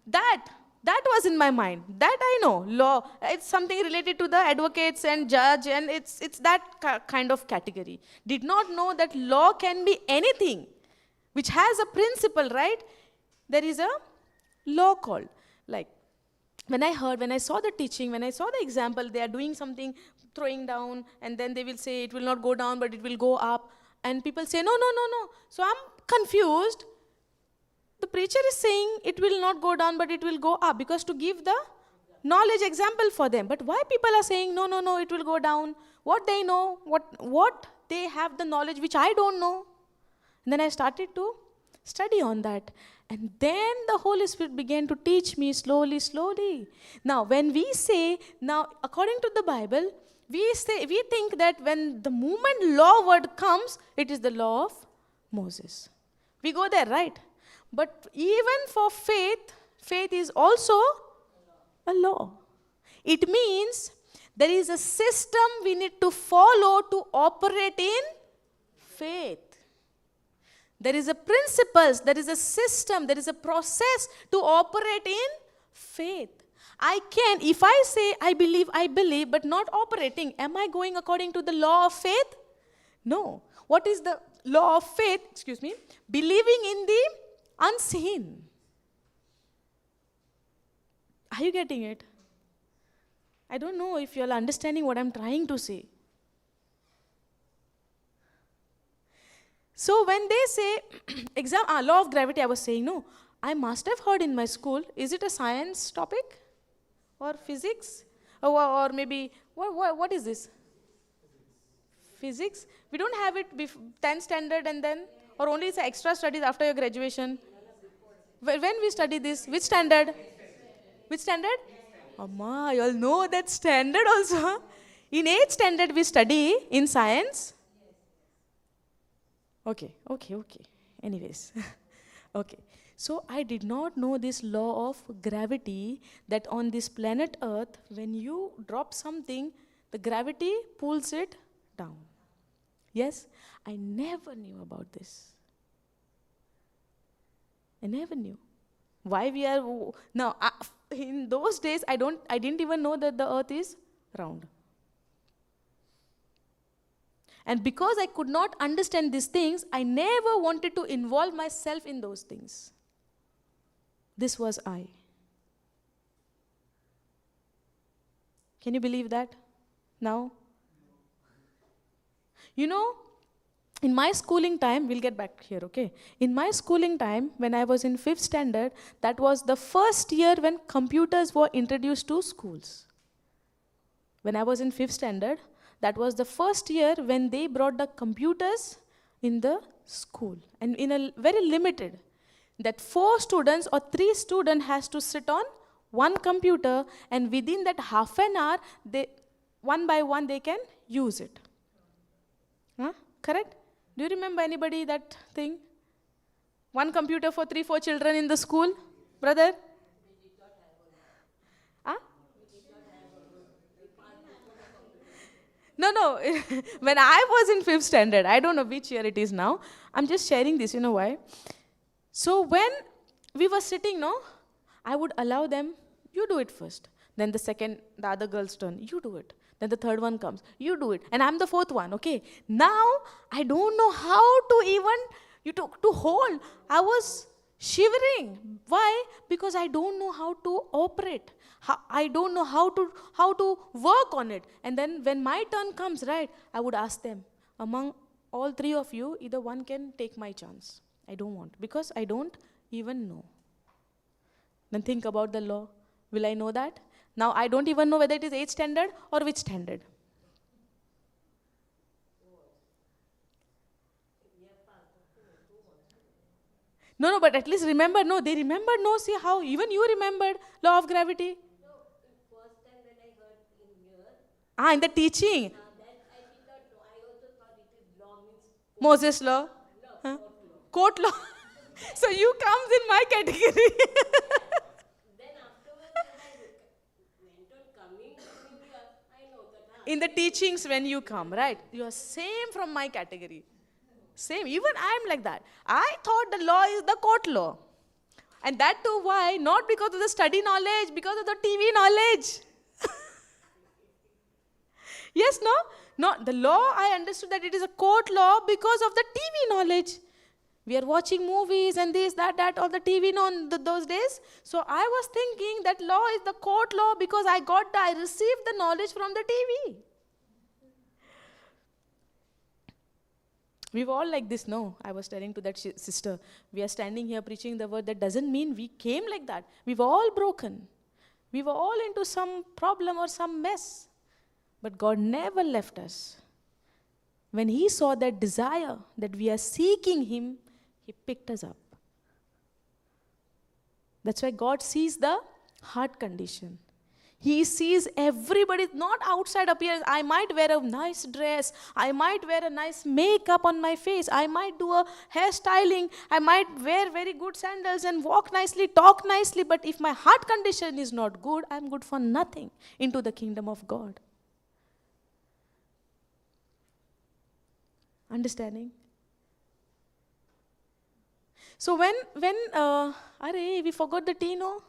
Speaker 1: That was in my mind. That I know, law. It's something related to the advocates and judge, and it's that kind of category. Did not know that law can be anything which has a principle, right? There is a law called, like, when I saw the teaching, when I saw the example, they are doing something, throwing down, and then they will say it will not go down, but it will go up. And people say, no. So I'm confused. The preacher is saying it will not go down, but it will go up, because to give the knowledge example for them. But why people are saying, no, no, no, it will go down? What they know, what they have the knowledge which I don't know. And then I started to study on that. And then the Holy Spirit began to teach me slowly, slowly. Now, when we say, now, according to the Bible, we think that when the moment law word comes, it is the law of Moses. We go there, right? But even for faith, faith is also a law. It means there is a system we need to follow to operate in faith. There is a principles, there is a system, there is a process to operate in faith. If I say I believe, but not operating, am I going according to the law of faith? No. What is the law of faith? Believing in the unseen. Are you getting it? I don't know if you are understanding what I'm trying to say. So when they say, law of gravity, I was saying, no, I must have heard in my school, is it a science topic? Or physics? Or maybe, what is this? Physics? We don't have it 10th standard and then, or only it's extra studies after your graduation. When we study this, which standard? Which standard? Amma, you all know that standard also. In 8th standard we study in science. Okay. Anyways. Okay. So I did not know this law of gravity, that on this planet Earth, when you drop something, the gravity pulls it down. Yes? I never knew about this. I never knew. Why we are... Now, in those days, I didn't even know that the earth is round. And because I could not understand these things, I never wanted to involve myself in those things. This was I. Can you believe that? Now? You know, in my schooling time, we'll get back here, okay? In my schooling time, when I was in 5th standard, that was the first year when computers were introduced to schools. When I was in 5th standard, that was the first year when they brought the computers in the school. And in a very limited, that 4 students or 3 students has to sit on one computer, and within that half an hour, one by one they can use it. Huh? Correct? Do you remember anybody that thing? One computer for 3-4 children in the school, brother? Huh? No. When I was in 5th standard, I don't know which year it is now. I'm just sharing this, you know why? So when we were sitting, I would allow them, you do it first. Then the other girl's turn, you do it. Then the third one comes, you do it. And I'm the 4th one, okay? Now, I don't know how to even, to hold. I was shivering. Why? Because I don't know how to operate. I don't know how to work on it. And then when my turn comes, right, I would ask them, among all 3 of you, either one can take my chance. I don't want, because I don't even know. Then think about the law. Will I know that? Now I don't even know whether it is 8th standard or which standard. No, but at least remember, they remembered, see how, even you remembered law of gravity.
Speaker 2: No, first time when I heard in here.
Speaker 1: In the teaching.
Speaker 2: That I did not know. I also thought it is law means...
Speaker 1: Moses law.
Speaker 2: No,
Speaker 1: Court law. So you comes in my category.
Speaker 2: Then afterwards, when I went on coming in here, I know that...
Speaker 1: In the teachings when you come, right? You are same from my category. Same. Even I am like that. I thought the law is the court law. And that too, why? Not because of the study knowledge, because of the TV knowledge. Yes, no? No, the law, I understood that it is a court law because of the TV knowledge. We are watching movies and this, that, all the TV on those days. So I was thinking that law is the court law because I received the knowledge from the TV. We were all like this, no? I was telling to that sister, we are standing here preaching the word. That doesn't mean we came like that. We were all broken. We were all into some problem or some mess. But God never left us. When He saw that desire, that we are seeking Him, He picked us up. That's why God sees the heart condition. He sees everybody, not outside appearance. I might wear a nice dress. I might wear a nice makeup on my face. I might do a hairstyling. I might wear very good sandals and walk nicely, talk nicely. But if my heart condition is not good, I'm good for nothing into the kingdom of God. Understanding? So when we forgot the T, no?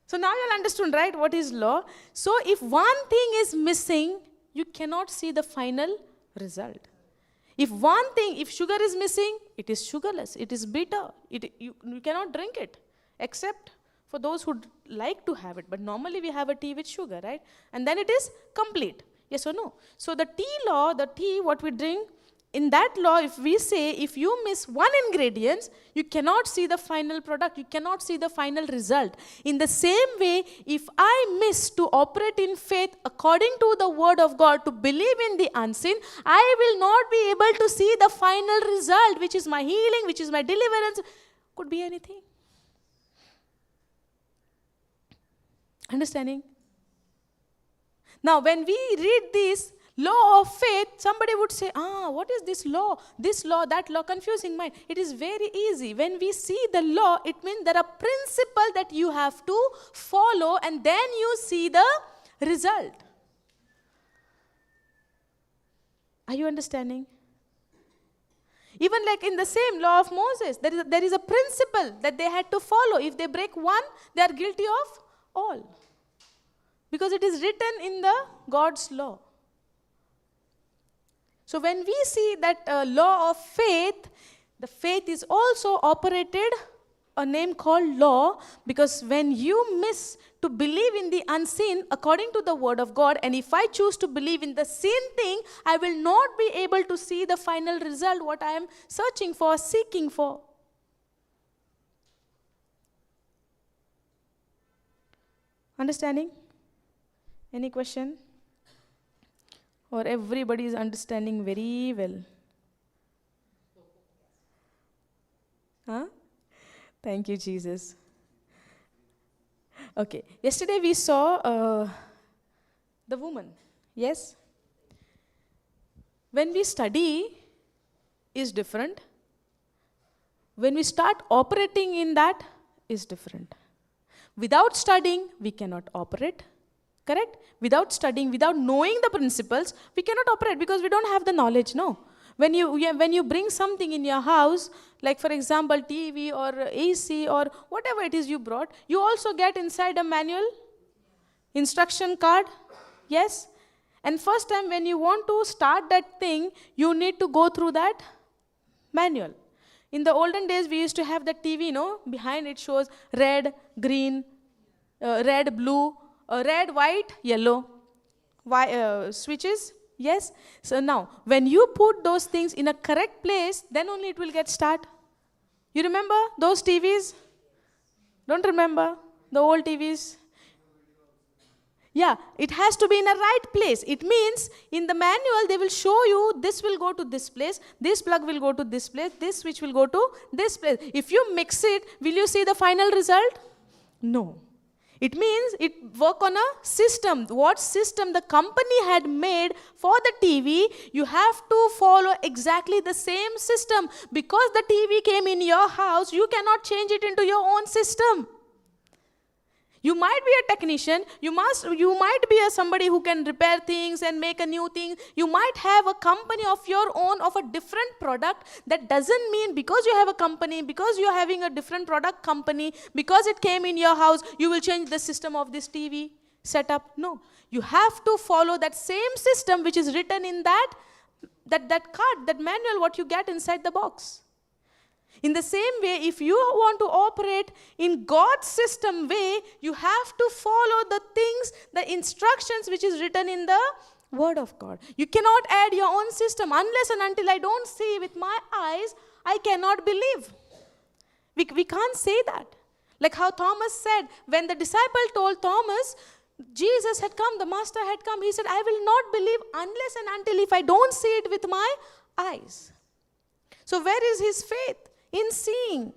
Speaker 1: So now you'll understand, right, what is law. So if one thing is missing, you cannot see the final result. If sugar is missing, it is sugarless, it is bitter. You cannot drink it, except for those who like to have it. But normally we have a tea with sugar, right? And then it is complete. Yes or no? So the tea what we drink, in that law, if we say, if you miss one ingredient, you cannot see the final product, you cannot see the final result. In the same way, if I miss to operate in faith according to the word of God, to believe in the unseen, I will not be able to see the final result, which is my healing, which is my deliverance. Could be anything. Understanding? Now, when we read this law of faith, somebody would say, what is this law, that law, confusing mind. It is very easy. When we see the law, it means there are principles that you have to follow, and then you see the result. Are you understanding? Even like in the same law of Moses, there is a principle that they had to follow. If they break one, they are guilty of all. Because it is written in the God's law. So when we see that law of faith, the faith is also operated a name called law, because when you miss to believe in the unseen according to the word of God, and if I choose to believe in the seen thing, I will not be able to see the final result, what I am searching for, seeking for. Understanding? Any question? Or everybody is understanding very well? Huh? Thank you, Jesus. Okay. Yesterday we saw the woman. Yes? When we study is different. When we start operating in that is different. Without studying, we cannot operate. Correct? Without studying, without knowing the principles, we cannot operate because we don't have the knowledge, no? When you bring something in your house, like for example TV or AC or whatever it is you brought, you also get inside a manual, instruction card, yes? And first time when you want to start that thing, you need to go through that manual. In the olden days, we used to have the TV, no? Behind it shows red, green, red, blue, red, white, yellow, switches, yes? So now, when you put those things in a correct place, then only it will get start. You remember those TVs? Don't remember the old TVs? Yeah, it has to be in a right place. It means in the manual, they will show you this will go to this place, this plug will go to this place, this switch will go to this place. If you mix it, will you see the final result? No. It means it work on a system. What system the company had made for the TV, you have to follow exactly the same system. Because the TV came in your house, you cannot change it into your own system. You might be a technician, you might be somebody who can repair things and make a new thing. You might have a company of your own of a different product. That doesn't mean because you have a company, because you're having a different product company, because it came in your house, you will change the system of this TV setup. No. You have to follow that same system which is written in that card, that manual what you get inside the box. In the same way, if you want to operate in God's system way, you have to follow the things, the instructions which is written in the Word of God. You cannot add your own system. Unless and until I don't see with my eyes, I cannot believe. We can't say that. Like how Thomas said, when the disciple told Thomas, Jesus had come, the Master had come, he said, I will not believe unless and until if I don't see it with my eyes. So where is his faith? In seeing.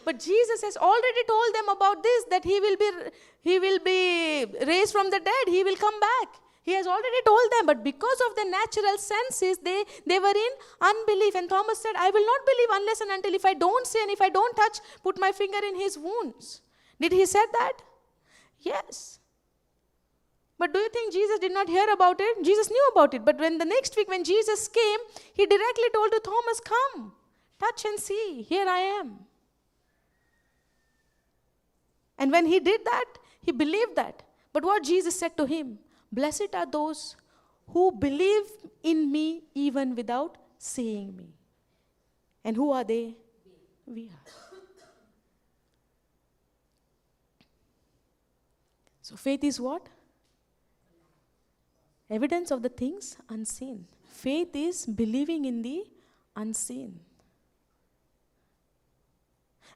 Speaker 1: But Jesus has already told them about this, that he will be raised from the dead, he will come back. He has already told them, but because of the natural senses, they were in unbelief. And Thomas said, I will not believe unless and until if I don't see and if I don't touch, put my finger in his wounds. Did he say that? Yes. But do you think Jesus did not hear about it? Jesus knew about it. But when the next week when Jesus came, he directly told to Thomas, come, touch and see, here I am. And when he did that, he believed that. But what Jesus said to him, blessed are those who believe in me even without seeing me. And who are they? We are. So faith is what? Evidence of the things unseen. Faith is believing in the unseen.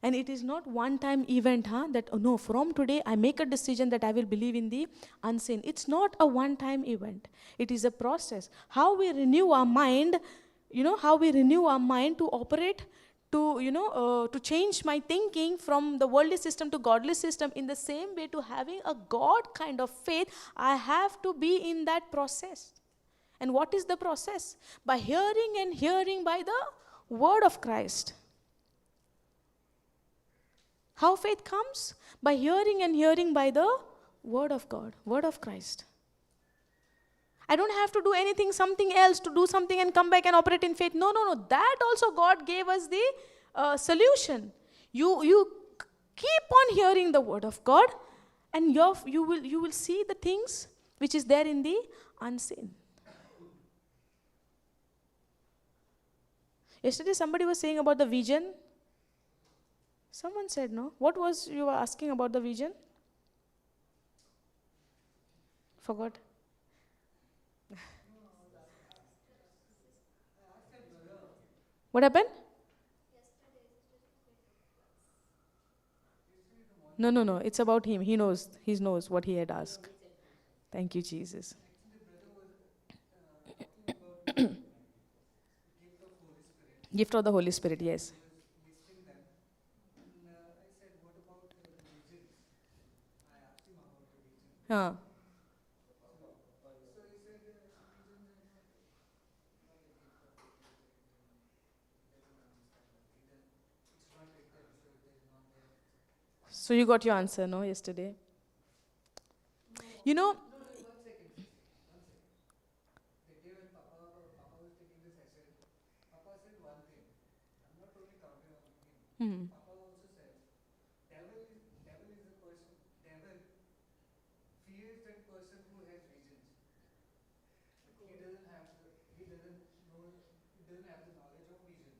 Speaker 1: And it is not one-time event, that, oh no, from today I make a decision that I will believe in the unseen. It's not a one-time event. It is a process. How we renew our mind, how we renew our mind to operate, to change my thinking from the worldly system to godly system, in the same way to having a God kind of faith, I have to be in that process. And what is the process? By hearing and hearing by the word of Christ. How faith comes? By hearing and hearing by the word of God, word of Christ. I don't have to do anything, something else, to do something and come back and operate in faith. No. That also God gave us the solution. You keep on hearing the word of God, and you will see the things which is there in the unseen. Yesterday somebody was saying about the vision. Someone said, no? What was you were asking about the vision? Forgot. What happened? No. It's about him. He knows what he had asked. Thank you, Jesus. Gift of the Holy Spirit, yes. Huh. So you got your answer, no, yesterday? You know,
Speaker 3: One second. The day when Papa was taking the session, Papa said one thing. I'm not totally counting on him. Papa also said, devil is a person. Devil fears that person who has visions. But he doesn't have the knowledge of visions.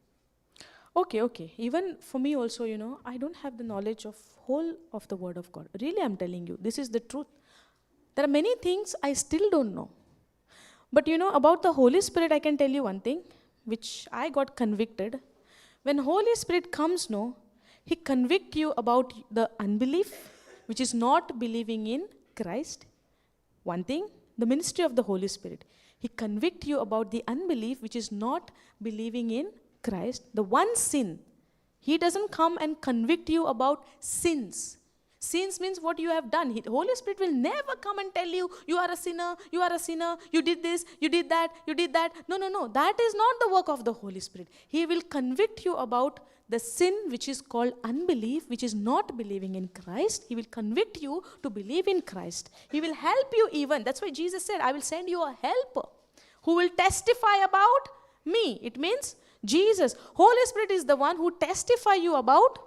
Speaker 1: okay. Even for me also, I don't have the knowledge of whole of the word of God. Really, I'm telling you, this is the truth. There are many things I still don't know. But about the Holy Spirit, I can tell you one thing, which I got convicted. When Holy Spirit comes, He convicts you about the unbelief, which is not believing in Christ. One thing, the ministry of the Holy Spirit. He convicts you about the unbelief, which is not believing in Christ. The one sin. He doesn't come and convict you about sins. Sins means what you have done. The Holy Spirit will never come and tell you, you are a sinner, you did this, you did that. No. That is not the work of the Holy Spirit. He will convict you about the sin which is called unbelief, which is not believing in Christ. He will convict you to believe in Christ. He will help you even. That's why Jesus said, I will send you a helper who will testify about me. It means Jesus. Holy Spirit is the one who testify you about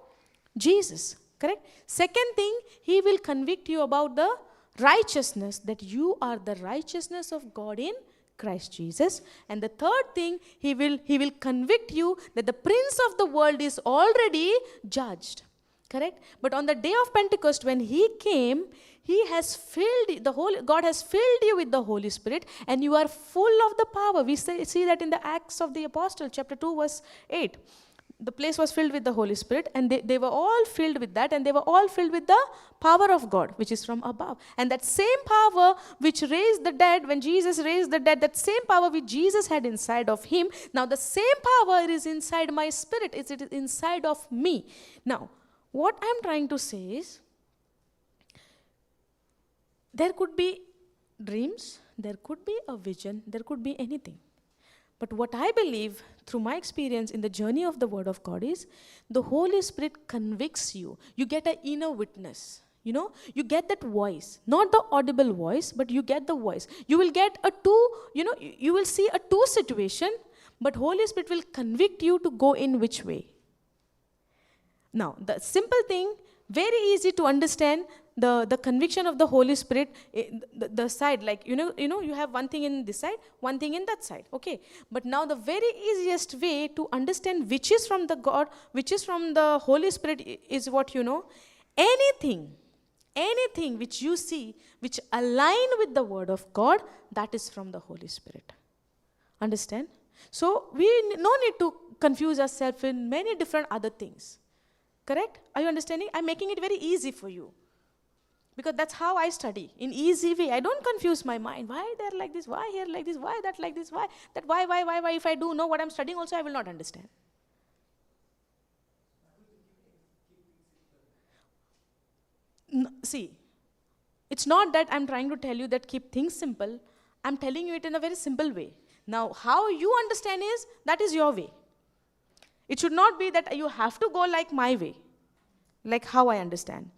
Speaker 1: Jesus. Correct? Second thing, He will convict you about the righteousness, that you are the righteousness of God in Christ Jesus. And the third thing, He will convict you that the prince of the world is already judged. Correct? But on the day of Pentecost, when He came, God has filled you with the Holy Spirit, and you are full of the power. We see that in the Acts of the Apostle, chapter 2, verse 8. the place was filled with the Holy Spirit, and they were all filled with that, and they were all filled with the power of God, which is from above. And that same power which raised the dead, when Jesus raised the dead, that same power which Jesus had inside of him, now the same power is inside my spirit, it is inside of me. Now, what I'm trying to say is, there could be dreams, there could be a vision, there could be anything. But what I believe through my experience in the journey of the Word of God is the Holy Spirit convicts you. You get an inner witness. You know, you get that voice, not the audible voice, but you get the voice. You will get a two, you will see a two situation, but Holy Spirit will convict you to go in which way. Now, the simple thing, very easy to understand, the conviction of the Holy Spirit, the side, like, you have one thing in this side, one thing in that side, okay? But now the very easiest way to understand which is from the God, which is from the Holy Spirit is what anything which you see, which align with the Word of God, that is from the Holy Spirit. Understand? So, we no need to confuse ourselves in many different other things. Correct? Are you understanding? I'm making it very easy for you. Because that's how I study, in easy way. I don't confuse my mind. Why they're like this? Why here like this? Why that like this? Why that? Why? If I do know what I'm studying also, I will not understand. See, it's not that I'm trying to tell you that keep things simple. I'm telling you it in a very simple way. Now, how you understand is, that is your way. It should not be that you have to go like my way, like how I understand.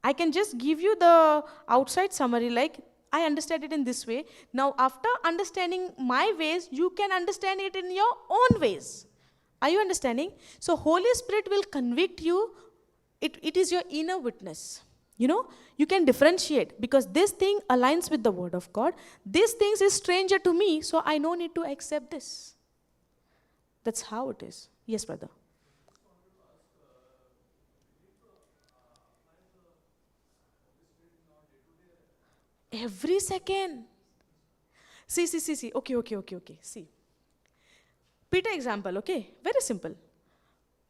Speaker 1: I can just give you the outside summary, like I understand it in this way. Now, after understanding my ways, you can understand it in your own ways. Are you understanding? So, Holy Spirit will convict you. It is your inner witness. You can differentiate, because this thing aligns with the Word of God. This thing is stranger to me, so I no need to accept this. That's how it is. Yes, brother. Every second. See. Okay. See. Peter example, okay? Very simple.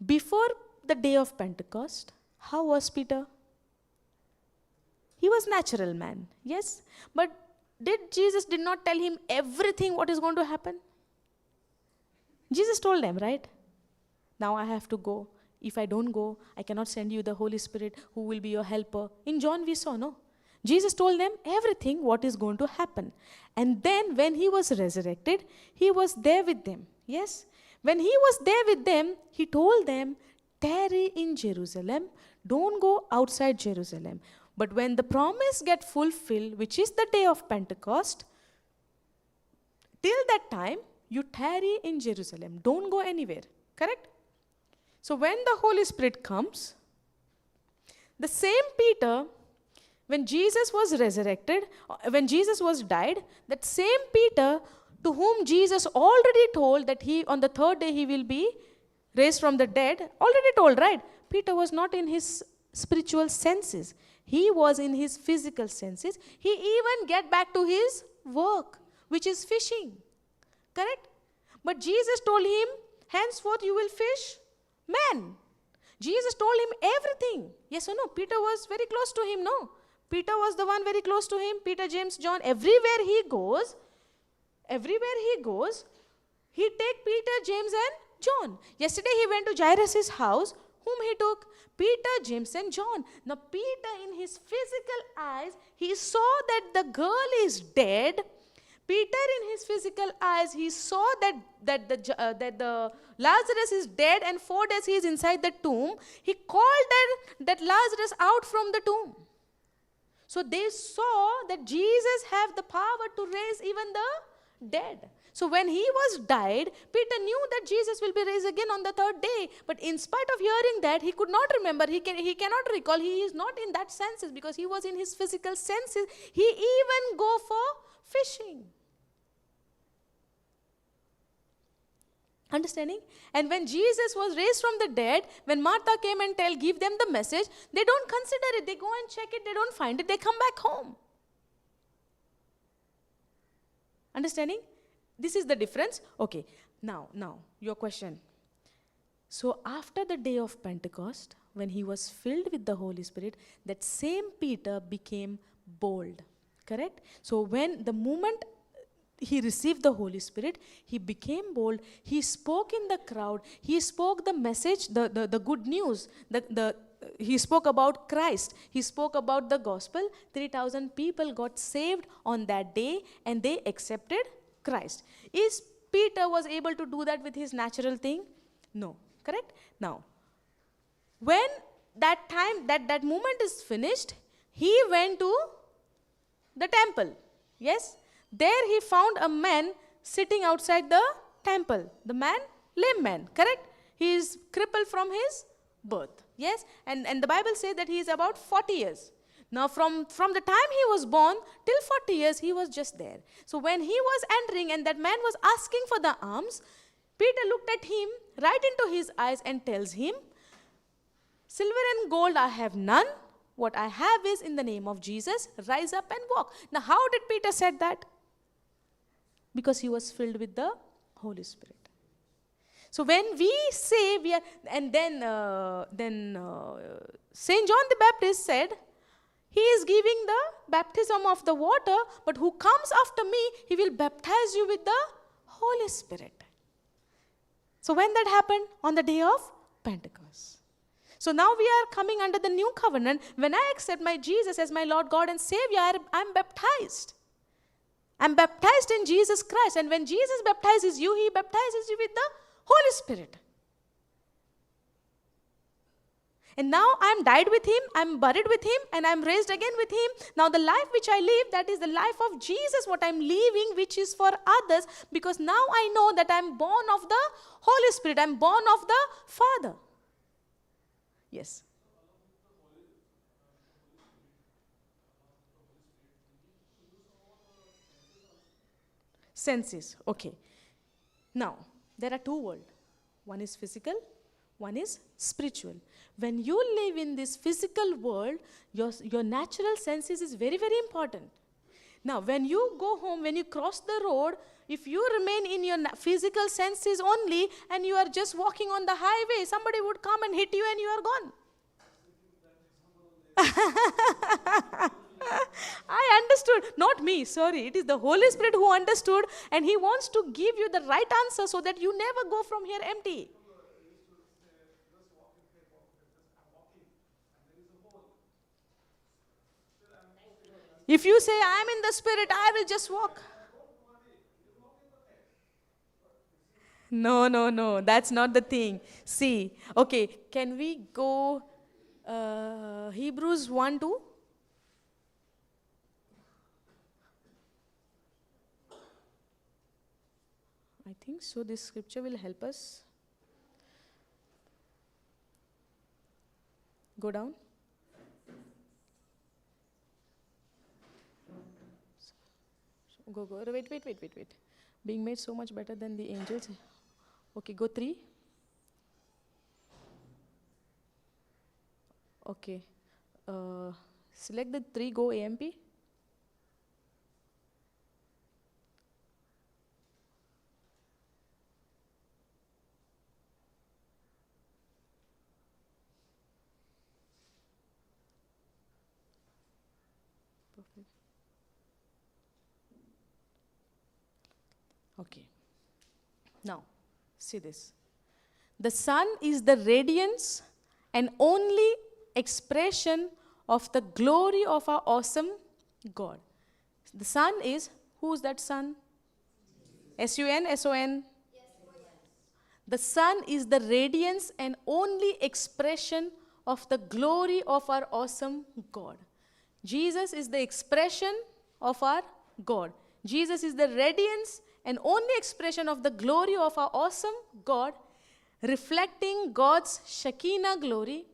Speaker 1: Before the day of Pentecost, how was Peter? He was natural man, yes? But Jesus did not tell him everything what is going to happen? Jesus told them, right? Now I have to go. If I don't go, I cannot send you the Holy Spirit who will be your helper. In John we saw, no? Jesus told them everything what is going to happen. And then when he was resurrected, he was there with them. Yes? When he was there with them, he told them, tarry in Jerusalem. Don't go outside Jerusalem. But when the promise get fulfilled, which is the day of Pentecost, till that time, you tarry in Jerusalem. Don't go anywhere. Correct? So when the Holy Spirit comes, the same Peter, when Jesus was resurrected, when Jesus was died, that same Peter to whom Jesus already told that he on the third day he will be raised from the dead, already told, right? Peter was not in his spiritual senses. He was in his physical senses. He even get back to his work, which is fishing. Correct? But Jesus told him, henceforth you will fish men. Jesus told him everything. Yes or no? Peter was very close to him, no? Peter was the one very close to him. Peter, James, John, everywhere he goes, he take Peter, James and John. Yesterday he went to Jairus' house. Whom he took? Peter, James and John. Now Peter, in his physical eyes, he saw that the girl is dead. Peter, in his physical eyes, he saw that the Lazarus is dead, and 4 days he is inside the tomb. He called that Lazarus out from the tomb. So they saw that Jesus have the power to raise even the dead. So when he was died, Peter knew that Jesus will be raised again on the third day. But in spite of hearing that, he could not remember. He cannot recall. He is not in that senses because he was in his physical senses. He even go for fishing. Understanding? And when Jesus was raised from the dead, when Martha came and give them the message, they don't consider it. They go and check it. They don't find it. They come back home. Understanding? This is the difference. Okay. Now, your question. So after the day of Pentecost, when he was filled with the Holy Spirit, that same Peter became bold. Correct? So when the moment he received the Holy Spirit, he became bold. He spoke in the crowd. He spoke the message, the good news. He spoke about Christ. He spoke about the gospel. 3,000 people got saved on that day and they accepted Christ. Is Peter was able to do that with his natural thing? No. Correct? Now, when that time, that moment is finished, he went to the temple. Yes? There he found a man sitting outside the temple. The man, lame man, correct? He is crippled from his birth. Yes? And the Bible says that he is about 40 years. Now from the time he was born till 40 years, he was just there. So when he was entering and that man was asking for the alms, Peter looked at him right into his eyes and tells him, silver and gold I have none. What I have is in the name of Jesus, rise up and walk. Now how did Peter said that? Because he was filled with the Holy Spirit. So when we say we are, and then Saint John the Baptist said, he is giving the baptism of the water, but who comes after me, he will baptize you with the Holy Spirit. So when that happened? On the day of Pentecost. So now we are coming under the new covenant. When I accept my Jesus as my Lord God and Savior, I'm baptized. I'm baptized in Jesus Christ. And when Jesus baptizes you, he baptizes you with the Holy Spirit. And now I'm died with him, I'm buried with him, and I'm raised again with him. Now the life which I live, that is the life of Jesus, what I'm living, which is for others. Because now I know that I'm born of the Holy Spirit. I'm born of the Father. Yes. Senses. Okay. Now, there are two worlds. One is physical, one is spiritual. When you live in this physical world, your natural senses is very, very important. Now, when you go home, when you cross the road, if you remain in your physical senses only and you are just walking on the highway, somebody would come and hit you and you are gone. I understood. Not me, sorry. It is the Holy Spirit who understood, and he wants to give you the right answer so that you never go from here empty. If you say, I am in the Spirit, I will just walk. No. That's not the thing. See, okay, can we go Hebrews 1:2? I think so. This scripture will help us. Go down. Go. Wait. Being made so much better than the angels. Okay, go 3. Okay. Select the 3, go AMP. Perfect. Okay. Now, see this. The sun is the radiance and only expression of the glory of our awesome God. The sun is, who is that sun? S-U-N, S-O-N? The sun is the radiance and only expression of the glory of our awesome God. Jesus is the expression of our God. Jesus is the radiance and only expression of the glory of our awesome God, reflecting God's Shekinah glory,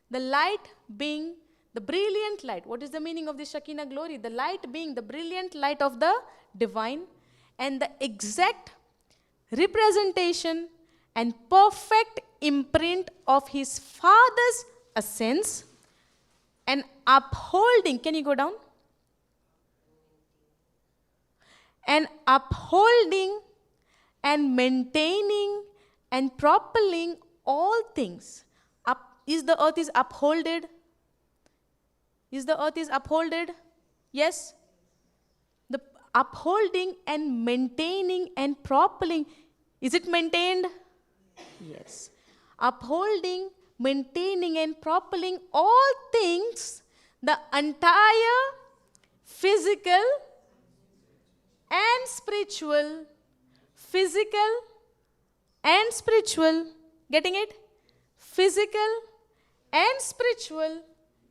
Speaker 1: the light being the brilliant light. What is the meaning of the Shekinah glory? The light being the brilliant light of the divine, and the exact representation and perfect imprint of his Father's essence, and upholding, can you go down? And upholding and maintaining and propelling all things. Is the earth is upholded? Is the earth is upholded? Yes? The upholding and maintaining and propelling, is it maintained? Yes. Upholding, maintaining and propelling all things, the entire physical and spiritual, getting it? Physical and spiritual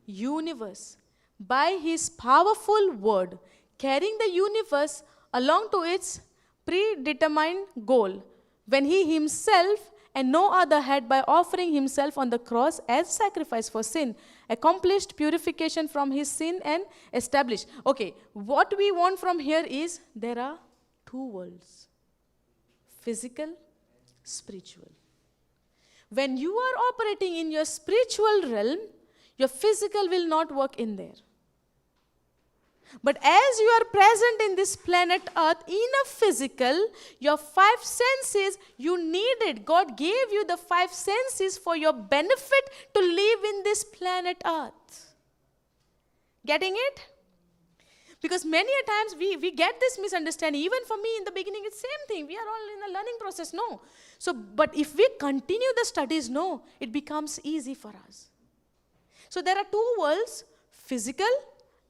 Speaker 1: universe by his powerful word, carrying the universe along to its predetermined goal, when he himself and no other had, by offering himself on the cross as sacrifice for sin, accomplished purification from his sin and established. Okay, what we want from here is, there are two worlds, physical, spiritual. When you are operating in your spiritual realm, your physical will not work in there. But as you are present in this planet Earth, in a physical, your five senses, you need it. God gave you the five senses for your benefit to live in this planet Earth. Getting it? Because many a times we get this misunderstanding. Even for me in the beginning, it's same thing. We are all in a learning process, no. So, but if we continue the studies, no, it becomes easy for us. So there are two worlds, physical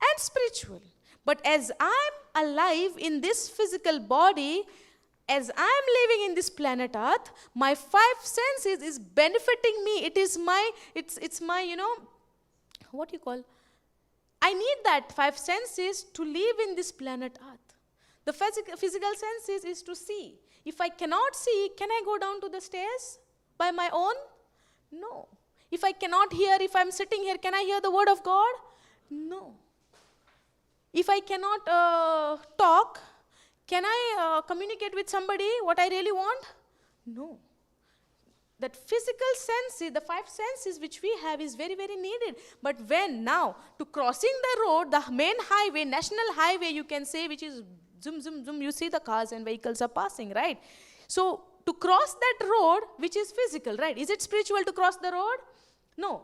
Speaker 1: and spiritual. But as I'm alive in this physical body, as I'm living in this planet Earth, my five senses is benefiting me. It is my, it's my, what you call, I need that five senses to live in this planet Earth. The physical senses is to see. If I cannot see, can I go down to the stairs by my own? No. If I cannot hear, if I'm sitting here, can I hear the word of God? No. If I cannot talk, can I communicate with somebody what I really want? No. That physical senses, the five senses which we have is very, very needed. But when now, to crossing the road, the main highway, national highway you can say, which is zoom, zoom, zoom, you see the cars and vehicles are passing, right? So, to cross that road, which is physical, right? Is it spiritual to cross the road? No.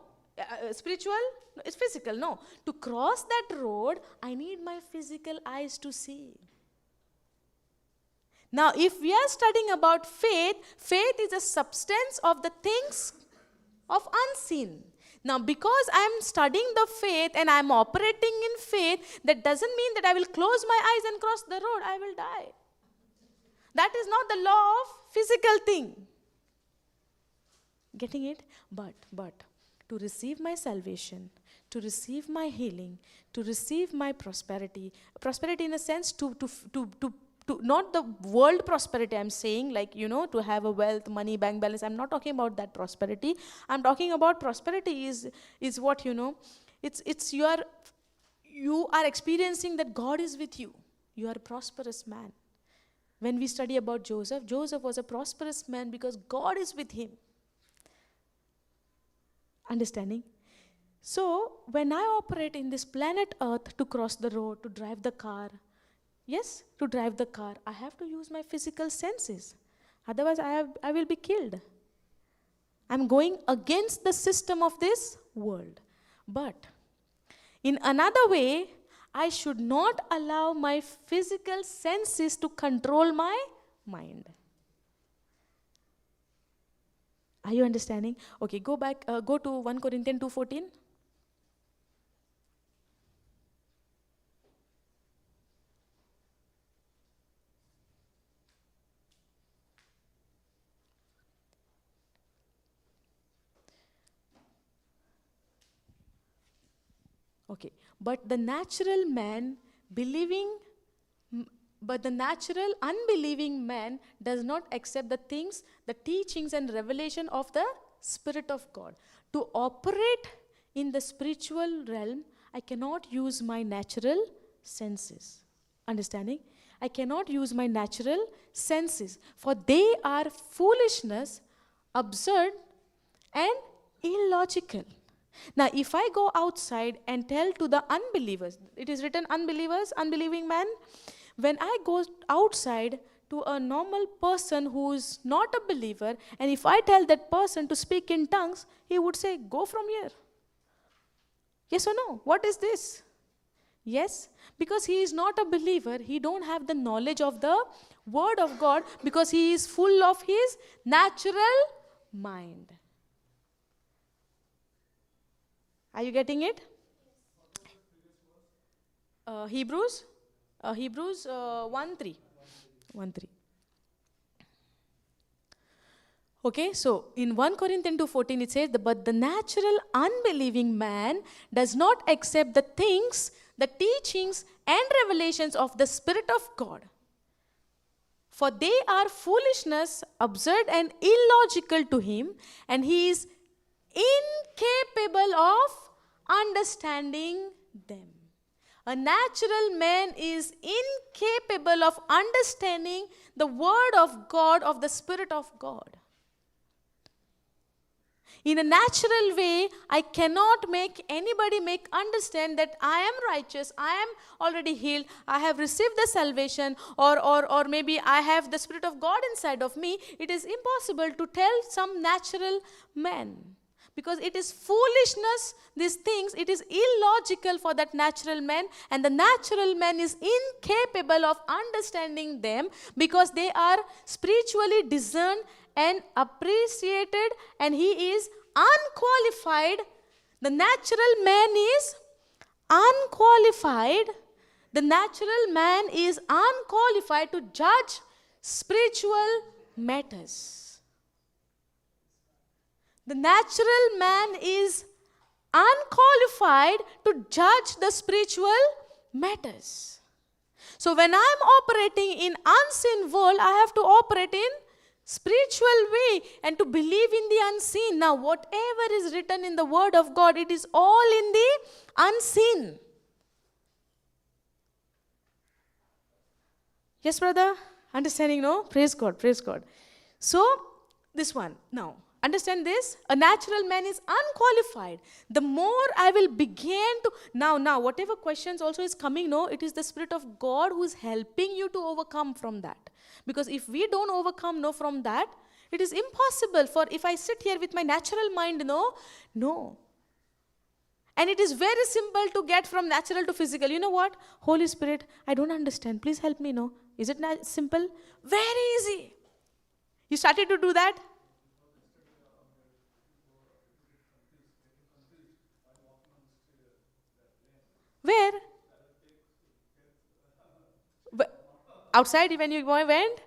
Speaker 1: Spiritual? No, it's physical, no. To cross that road, I need my physical eyes to see. Now, if we are studying about faith, faith is a substance of the things of unseen. Now, because I am studying the faith and I am operating in faith, that doesn't mean that I will close my eyes and cross the road. I will die. That is not the law of physical thing. Getting it? But, to receive my salvation, to receive my healing, to receive my prosperity in a sense, to not the world prosperity I'm saying, like, to have a wealth, money, bank balance. I'm not talking about that prosperity. I'm talking about prosperity is what, it's you are experiencing that God is with you. You are a prosperous man. When we study about Joseph was a prosperous man because God is with him. Understanding? So, when I operate in this planet Earth to cross the road, to drive the car, yes, to drive the car, I have to use my physical senses. Otherwise, I will be killed. I'm going against the system of this world. But in another way, I should not allow my physical senses to control my mind. Are you understanding? Okay, go back, go to 1 Corinthians 2:14. Okay, but the natural unbelieving man does not accept the things, the teachings and revelation of the Spirit of God. To operate in the spiritual realm, I cannot use my natural senses. Understanding? I cannot use my natural senses, for they are foolishness, absurd and illogical. Now, if I go outside and tell to the unbelievers, it is written unbelievers, unbelieving man. When I go outside to a normal person who is not a believer, and if I tell that person to speak in tongues, he would say, go from here. Yes or no? What is this? Yes, because he is not a believer, he don't have the knowledge of the word of God, because he is full of his natural mind. Are you getting it? Hebrews 1:3. 1:3. Okay, so in 1 Corinthians 2:14 it says, but the natural unbelieving man does not accept the things, the teachings and revelations of the Spirit of God. For they are foolishness, absurd and illogical to him, and he is incapable of understanding them. A natural man is incapable of understanding the word of God, of the Spirit of God. In a natural way, I cannot make anybody understand that I am righteous, I am already healed, I have received the salvation, or maybe I have the Spirit of God inside of me. It is impossible to tell some natural man, because it is foolishness, these things, it is illogical for that natural man, and the natural man is incapable of understanding them, because they are spiritually discerned and appreciated, and he is unqualified. The natural man is unqualified. The natural man is unqualified to judge spiritual matters. The natural man is unqualified to judge the spiritual matters. So when I am operating in unseen world, I have to operate in spiritual way and to believe in the unseen. Now whatever is written in the word of God, it is all in the unseen. Yes, brother? Understanding, no? Praise God, praise God. So this one, now understand this, a natural man is unqualified. The more I will begin to, now whatever questions also is coming, no, it is the Spirit of God who is helping you to overcome from that. Because if we don't overcome, no, from that, it is impossible for, if I sit here with my natural mind, no. And it is very simple to get from natural to physical. You know what? Holy Spirit, I don't understand. Please help me, no. Is it simple? Very easy. You started to do that? Where? Outside when you went?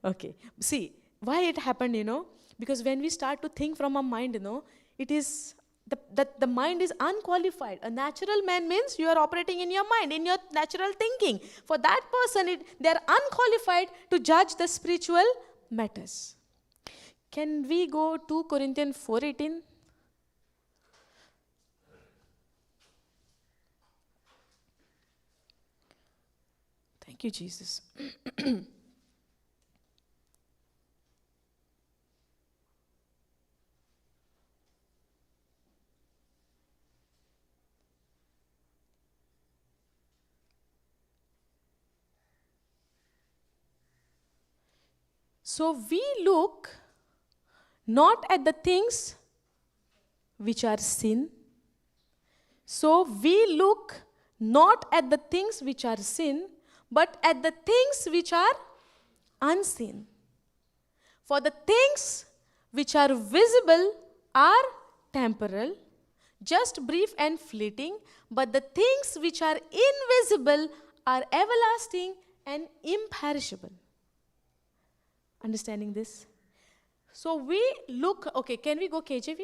Speaker 1: Okay. See, why it happened, because when we start to think from our mind, it is, the mind is unqualified. A natural man means you are operating in your mind, in your natural thinking. For that person, they are unqualified to judge the spiritual matters. Can we go to Corinthians 4:18? Thank you, Jesus. So we look not at the things which are sin. So we look not at the things which are sin, but at the things which are unseen. For the things which are visible are temporal, just brief and fleeting, but the things which are invisible are everlasting and imperishable. Understanding this? So we look, okay, can we go KJV?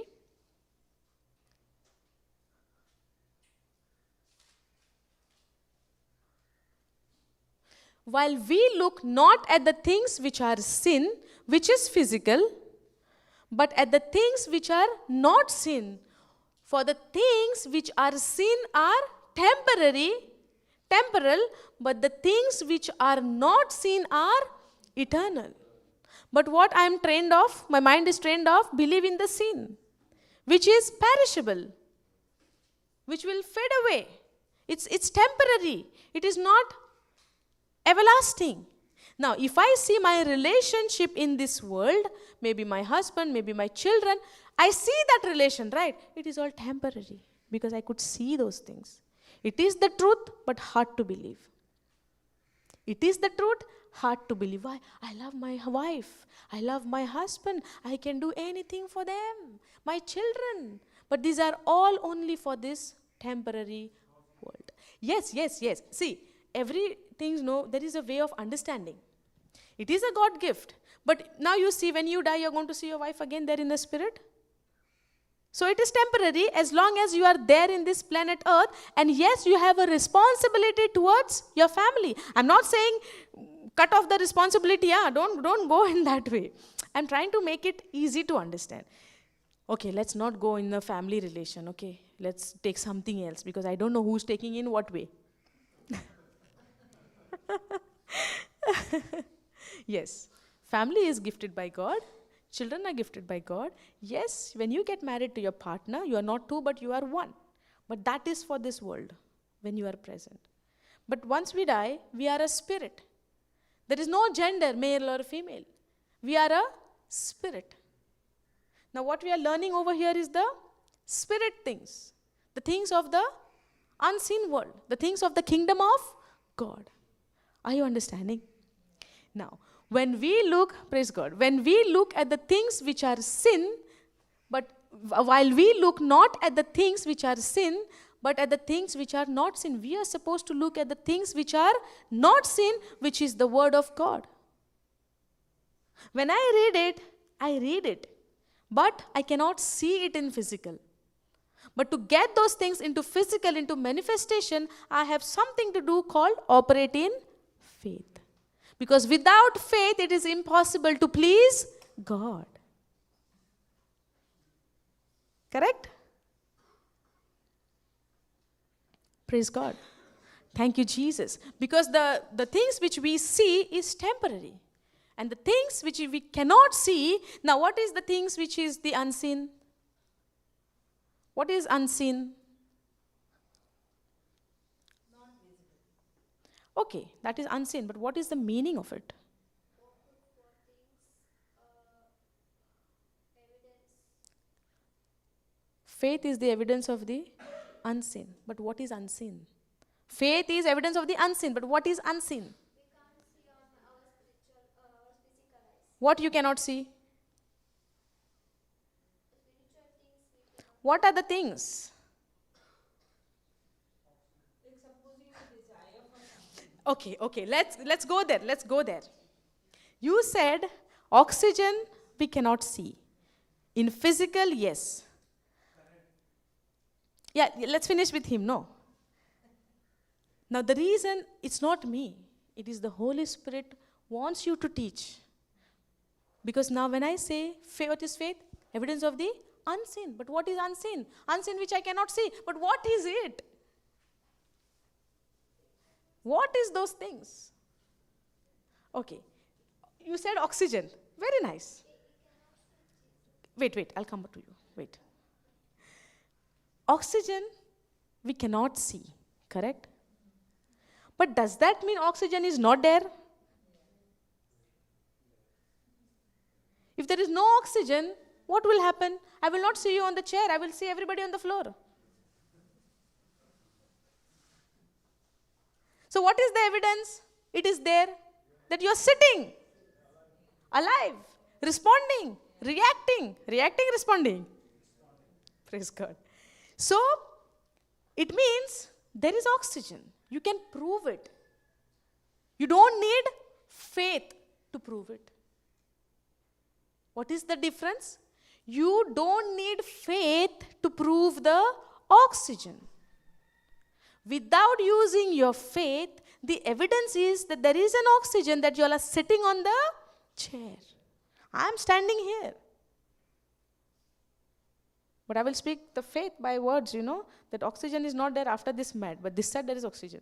Speaker 1: While we look not at the things which are sin, which is physical, but at the things which are not sin. For the things which are sin are temporal, but the things which are not sin are eternal. But what I am trained of, my mind is trained of, believe in the sin, which is perishable, which will fade away. It's temporary. It is not everlasting. Now, if I see my relationship in this world, maybe my husband, maybe my children, I see that relation, right? It is all temporary because I could see those things. It is the truth, but hard to believe. It is the truth, hard to believe. Why? I love my wife. I love my husband. I can do anything for them. My children. But these are all only for this temporary world. Yes. See, everything, there is a way of understanding. It is a God gift. But now you see, when you die, you're going to see your wife again there in the spirit. So it is temporary as long as you are there in this planet Earth. And yes, you have a responsibility towards your family. I'm not saying cut off the responsibility. Don't go in that way. I'm trying to make it easy to understand. Okay, let's not go in the family relation. Okay, let's take something else because I don't know who's taking in what way. Yes, family is gifted by God. Children are gifted by God. Yes, when you get married to your partner, you are not two, but you are one. But that is for this world, when you are present. But once we die, we are a spirit. There is no gender, male or female. We are a spirit. Now what we are learning over here is the spirit things. The things of the unseen world. The things of the kingdom of God. Are you understanding? Now, when we look, praise God, when we look at the things which are sin, but while we look not at the things which are sin, but at the things which are not sin, we are supposed to look at the things which are not sin, which is the word of God. When I read it, but I cannot see it in physical. But to get those things into physical, into manifestation, I have something to do called operate in faith. Because without faith, it is impossible to please God. Correct? Praise God. Thank you, Jesus. Because the things which we see is temporary. And the things which we cannot see, now what is the things which is the unseen? What is unseen? Okay, that is unseen, but what is the meaning of it? Faith is the evidence of the unseen. But what is unseen? Faith is evidence of the unseen, but what is unseen?
Speaker 4: We can't see on our physical eyes.
Speaker 1: What you cannot see?
Speaker 4: Spiritual things we cannot.
Speaker 1: What are the things? Okay, let's go there. You said oxygen we cannot see. In physical, yes. Yeah, let's finish with him, no. Now the reason, it's not me. It is the Holy Spirit wants you to teach. Because now when I say, what is faith? Evidence of the unseen. But what is unseen? Unseen which I cannot see. But what is it? What is those things? Okay. You said oxygen. Very nice. Wait, I'll come to you. Wait. Oxygen we cannot see, correct? But does that mean oxygen is not there? If there is no oxygen, what will happen? I will not see you on the chair. I will see everybody on the floor. So what is the evidence? It is there that you are sitting, alive, responding, reacting, responding. Praise God. So it means there is oxygen. You can prove it. You don't need faith to prove it. What is the difference? You don't need faith to prove the oxygen. Without using your faith, the evidence is that there is an oxygen that you all are sitting on the chair. I am standing here. But I will speak the faith by words, that oxygen is not there after this mat, but this side there is oxygen.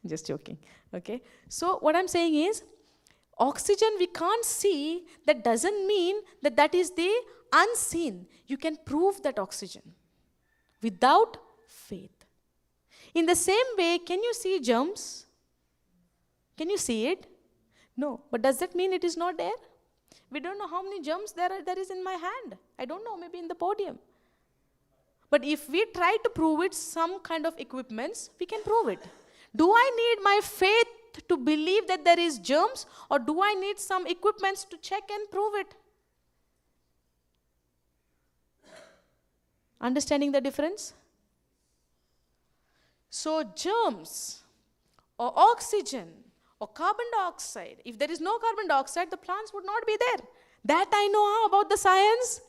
Speaker 1: Just joking, okay? So what I'm saying is, oxygen we can't see, that doesn't mean that that is the unseen. You can prove that oxygen without faith. In the same way, can you see germs? Can you see it? No. But does that mean it is not there? We don't know how many germs there is in my hand. I don't know, maybe in the podium. But if we try to prove it, some kind of equipments, we can prove it. Do I need my faith to believe that there is germs, or do I need some equipments to check and prove it? Understanding the difference? So germs or oxygen or carbon dioxide, if there is no carbon dioxide, the plants would not be there. That I know. How about the science?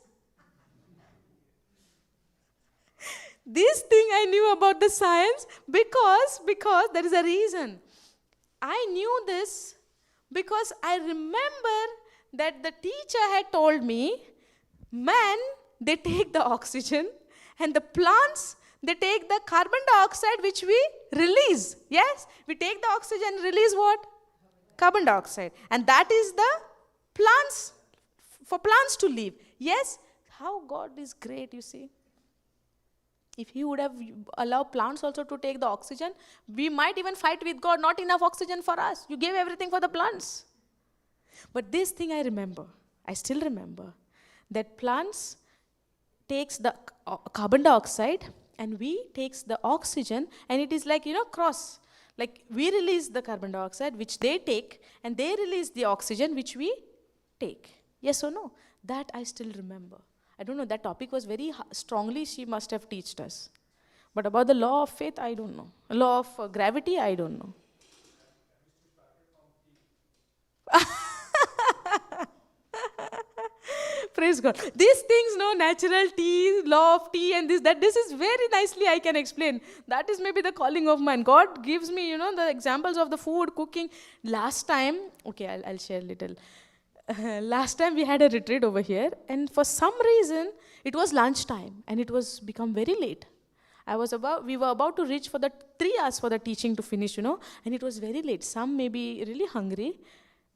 Speaker 1: This thing I knew about the science because there is a reason. I knew this because I remember that the teacher had told me, man, they take the oxygen, and the plants, they take the carbon dioxide which we release. Yes? We take the oxygen, release what? Carbon dioxide. And that is the plants, for plants to live. Yes? How God is great, you see. If He would have allowed plants also to take the oxygen, we might even fight with God, not enough oxygen for us. You gave everything for the plants. But this thing I remember, I still remember, that plants takes the carbon dioxide and we takes the oxygen, and it is like, cross. Like we release the carbon dioxide which they take, and they release the oxygen which we take. Yes or no? That I still remember. I don't know, that topic was very strongly she must have taught us. But about the law of faith, I don't know. Law of gravity, I don't know. Praise God. These things, no, natural tea, law of tea and this is very nicely I can explain. That is maybe the calling of mine. God gives me, the examples of the food, cooking. Last time, okay, I'll share a little. Last time we had a retreat over here, and for some reason, it was lunchtime, and it was become very late. We were about to reach for the 3 hours for the teaching to finish, and it was very late. Some may be really hungry,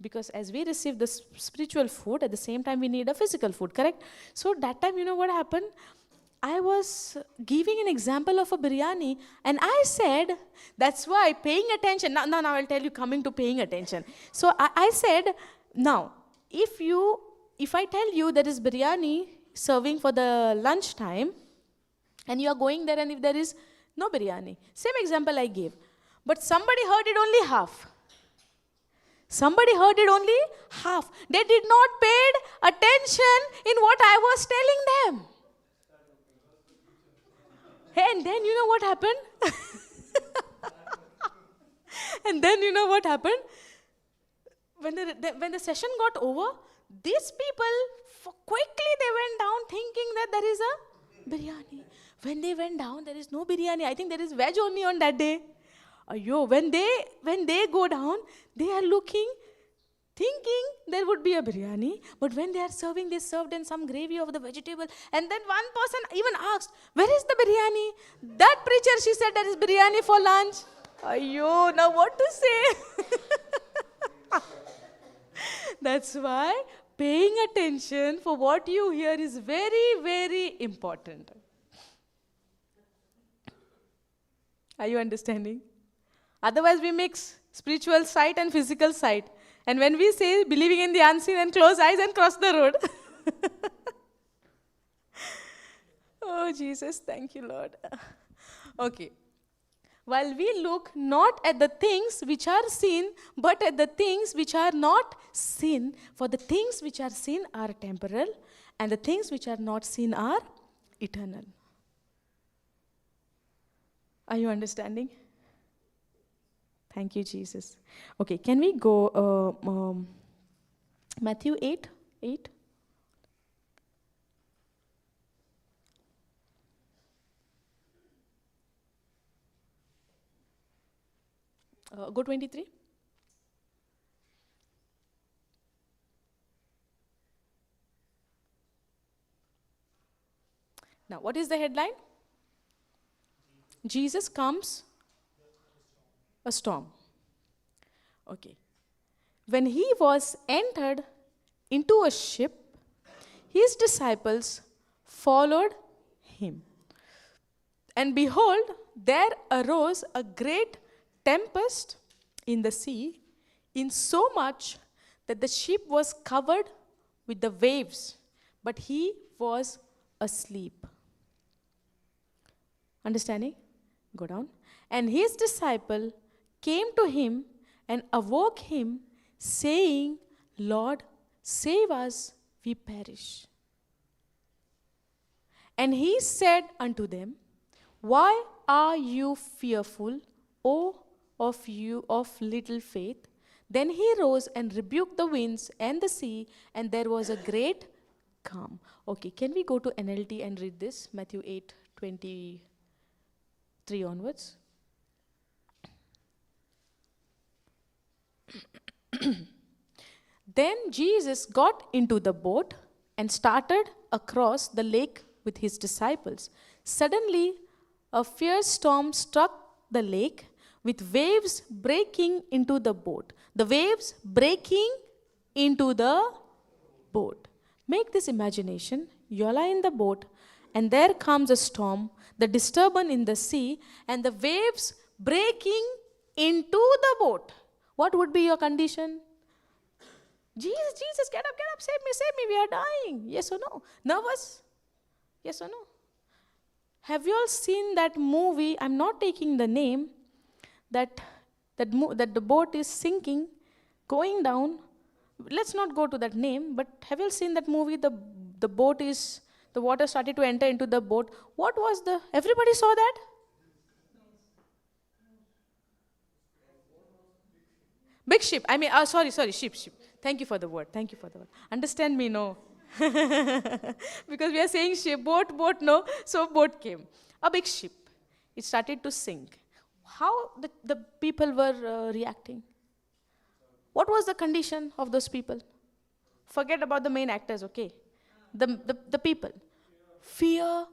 Speaker 1: because as we receive the spiritual food, at the same time we need a physical food, correct? So that time, what happened? I was giving an example of a biryani, and I said, that's why paying attention, now I'll tell you, coming to paying attention. So I said, now, if I tell you there is biryani serving for the lunch time, and you are going there and if there is no biryani, same example I gave, but somebody heard it only half. Somebody heard it only half. They did not pay attention in what I was telling them. Hey, and then you know what happened? And then you know what happened? When the session got over, these people, quickly they went down thinking that there is a biryani. When they went down, there is no biryani. I think there is veg only on that day. When they go down, they are looking, thinking there would be a biryani. But when they are serving, they served in some gravy of the vegetable. And then one person even asked, where is the biryani? That preacher, she said, there is biryani for lunch. Now what to say? That's why paying attention for what you hear is very, very important. Are you understanding? Otherwise, we mix spiritual sight and physical sight. And when we say believing in the unseen and close eyes and cross the road. Oh, Jesus, thank you, Lord. Okay. While we look not at the things which are seen, but at the things which are not seen. For the things which are seen are temporal, and the things which are not seen are eternal. Are you understanding? Thank you, Jesus. Okay, can we go Matthew 8? Go 23. Now, what is the headline? Jesus comes a storm. Okay. When he was entered into a ship, his disciples followed him. And behold, there arose a great tempest in the sea, in much that the ship was covered with the waves, but he was asleep. Understanding? Go down. And his disciple came to him and awoke him, saying, Lord, save us, we perish. And he said unto them, Why are you fearful, O of you of little faith? Then he rose and rebuked the winds and the sea, and there was a great calm. Okay, can we go to NLT and read this? Matthew 8:23 onwards. Then Jesus got into the boat and started across the lake with his disciples. Suddenly, a fierce storm struck the lake with waves breaking into the boat. The waves breaking into the boat. Make this imagination. You all are in the boat, and there comes a storm, the disturbance in the sea, and the waves breaking into the boat. What would be your condition? Jesus, Jesus, get up, save me, we are dying. Yes or no? Nervous? Yes or no? Have you all seen that movie? I'm not taking the name. That the boat is sinking, going down. Let's not go to that name. But have you all seen that movie? The water started to enter into the boat. What was everybody saw that? Big ship. Sorry, ship. Thank you for the word. Understand me, no? Because we are saying ship, boat, no. So boat came. A big ship. It started to sink. How the people were reacting? What was the condition of those people? Forget about the main actors, okay? The people. Fear,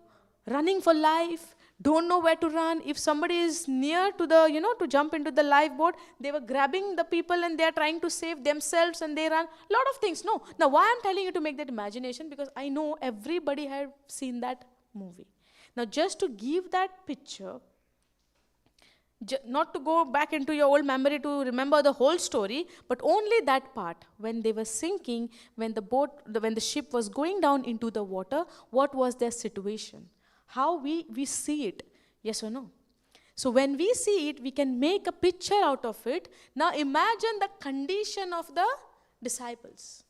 Speaker 1: running for life, don't know where to run. If somebody is near to to jump into the lifeboat, they were grabbing the people and they are trying to save themselves and they run. Lot of things. No. Now, why I'm telling you to make that imagination? Because I know everybody had seen that movie. Now, just to give that picture, not to go back into your old memory to remember the whole story, but only that part when they were sinking, when the ship was going down into the water, what was their situation? How we see it, yes or no? So when we see it, we can make a picture out of it. Now imagine the condition of the disciples.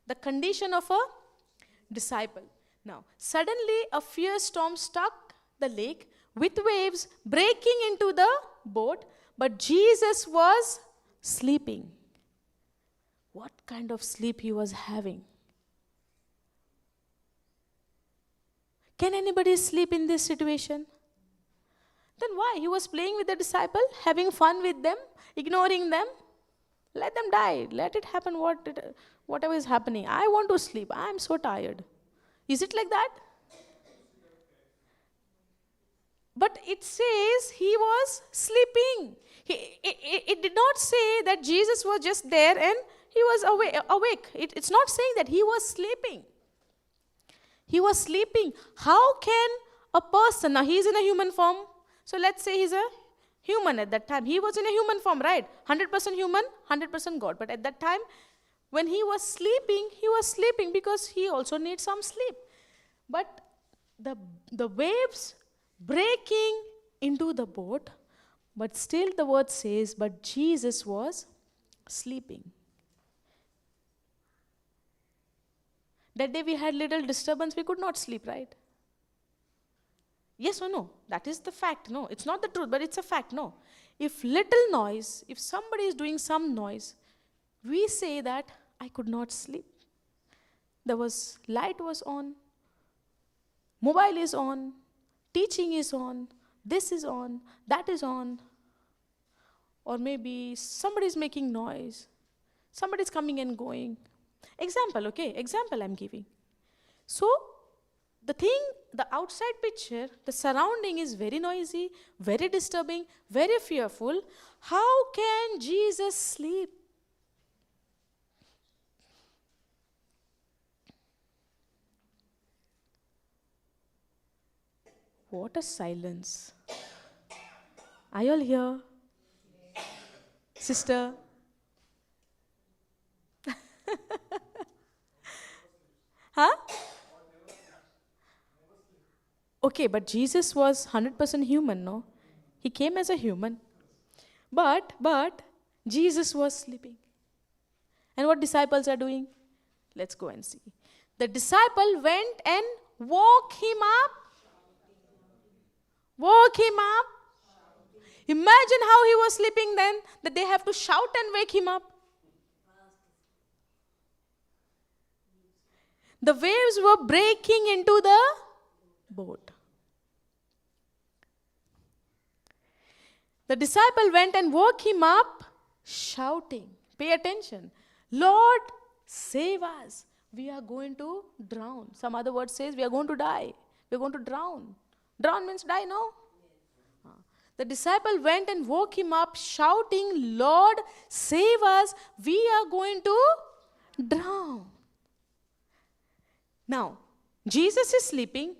Speaker 1: The condition of a disciple. Now, suddenly a fierce storm struck the lake with waves breaking into the boat, but Jesus was sleeping. What kind of sleep he was having? Can anybody sleep in this situation? Then why? He was playing with the disciple, having fun with them, ignoring them. Let them die. Let it happen whatever is happening. I want to sleep. I am so tired. Is it like that? But it says he was sleeping. It did not say that Jesus was just there and he was awake. It's not saying that he was sleeping. He was sleeping. How can a person, now he is in a human form, so let's say he's a human at that time. He was in a human form, right? 100% human, 100% God. But at that time, when he was sleeping because he also needs some sleep. But the waves breaking into the boat, but still the word says, but Jesus was sleeping. That day we had little disturbance, we could not sleep, right? Yes or no? That is the fact. No, it's not the truth, but it's a fact. No. If little noise, if somebody is doing some noise, we say that I could not sleep. Light was on, mobile is on, teaching is on, this is on, that is on. Or maybe somebody is making noise, somebody is coming and going. Example I'm giving. So, the outside picture, the surrounding is very noisy, very disturbing, very fearful. How can Jesus sleep? What a silence. Are you all here? Sister? Huh? Okay, but Jesus was 100% human, no? He came as a human. But Jesus was sleeping. And what disciples are doing? Let's go and see. The disciple went and woke him up. Woke him up. Imagine how he was sleeping then, that they have to shout and wake him up. The waves were breaking into the boat. The disciple went and woke him up, shouting. Pay attention. Lord, save us. We are going to drown. Some other word says we are going to die. We are going to drown. Drown means die, no? The disciple went and woke him up, shouting, Lord, save us. We are going to drown. Now, Jesus is sleeping.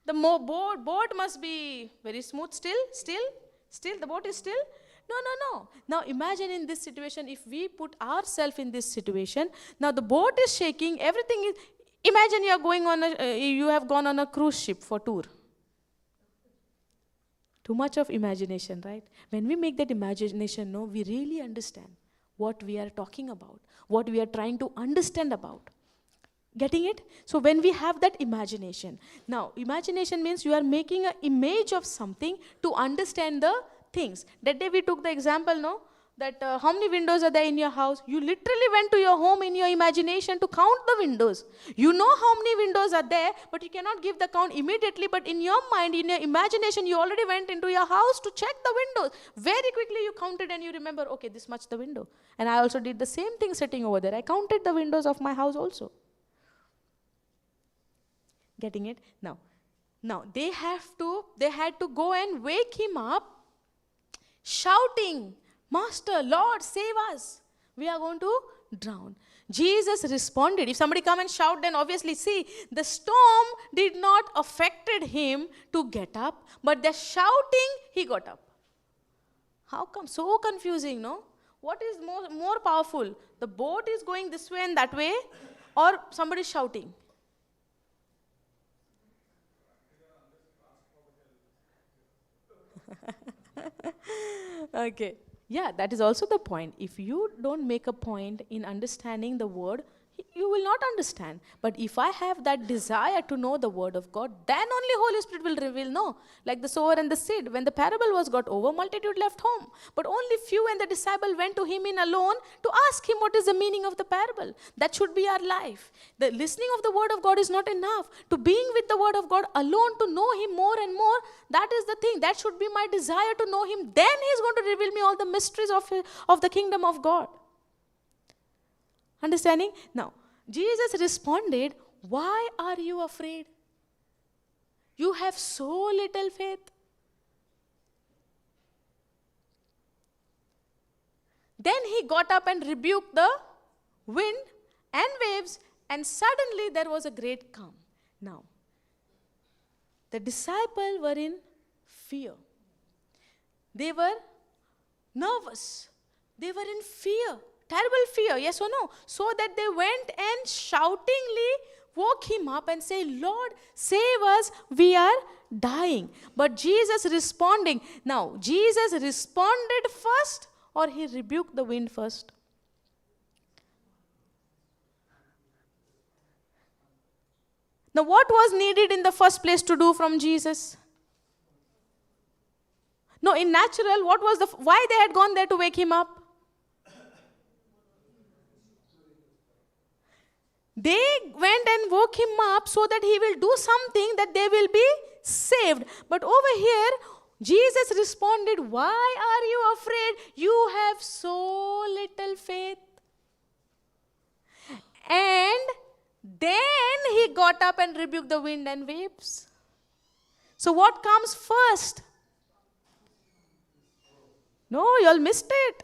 Speaker 1: The boat must be very smooth still. The boat is still. No. Now imagine in this situation, if we put ourselves in this situation, now the boat is shaking, everything is, imagine you have gone on a cruise ship for tour. Too much of imagination, right? When we make that imagination, no, we really understand what we are talking about, what we are trying to understand about. Getting it? So when we have that imagination, now imagination means you are making an image of something to understand the things. That day we took the example, no, that how many windows are there in your house? You literally went to your home in your imagination to count the windows. You know how many windows are there, but you cannot give the count immediately. But in your mind, in your imagination, you already went into your house to check the windows. Very quickly you counted and you remember, okay, this much the window. And I also did the same thing sitting over there. I counted the windows of my house also. Getting it? Now they had to go and wake him up, shouting, Master, Lord, save us. We are going to drown. Jesus responded. If somebody come and shout, then obviously, see, the storm did not affected him to get up, but the shouting, he got up. How come? So confusing, no? What is more powerful? The boat is going this way and that way, or somebody shouting? Okay. Yeah, that is also the point. If you don't make a point in understanding the word, you will not understand. But if I have that desire to know the word of God, then only Holy Spirit will reveal, no. Like the sower and the seed. When the parable was got over, multitude left home. But only few and the disciple went to him in alone to ask him what is the meaning of the parable. That should be our life. The listening of the word of God is not enough. To being with the word of God alone, to know him more and more, that is the thing. That should be my desire to know him. Then he is going to reveal me all the mysteries of the kingdom of God. Understanding? Now, Jesus responded, why are you afraid? You have so little faith. Then he got up and rebuked the wind and waves, and suddenly there was a great calm. Now, the disciples were in fear. They were nervous. They were in fear. Terrible fear, yes or no? So that they went and shoutingly woke him up and say, Lord, save us, we are dying. But Jesus responding. Now, Jesus responded first, or he rebuked the wind first? Now, what was needed in the first place to do from Jesus? No, in natural, why they had gone there to wake him up? They went and woke him up so that he will do something that they will be saved. But over here, Jesus responded, why are you afraid? You have so little faith. And then he got up and rebuked the wind and waves. So what comes first? No, you all missed it.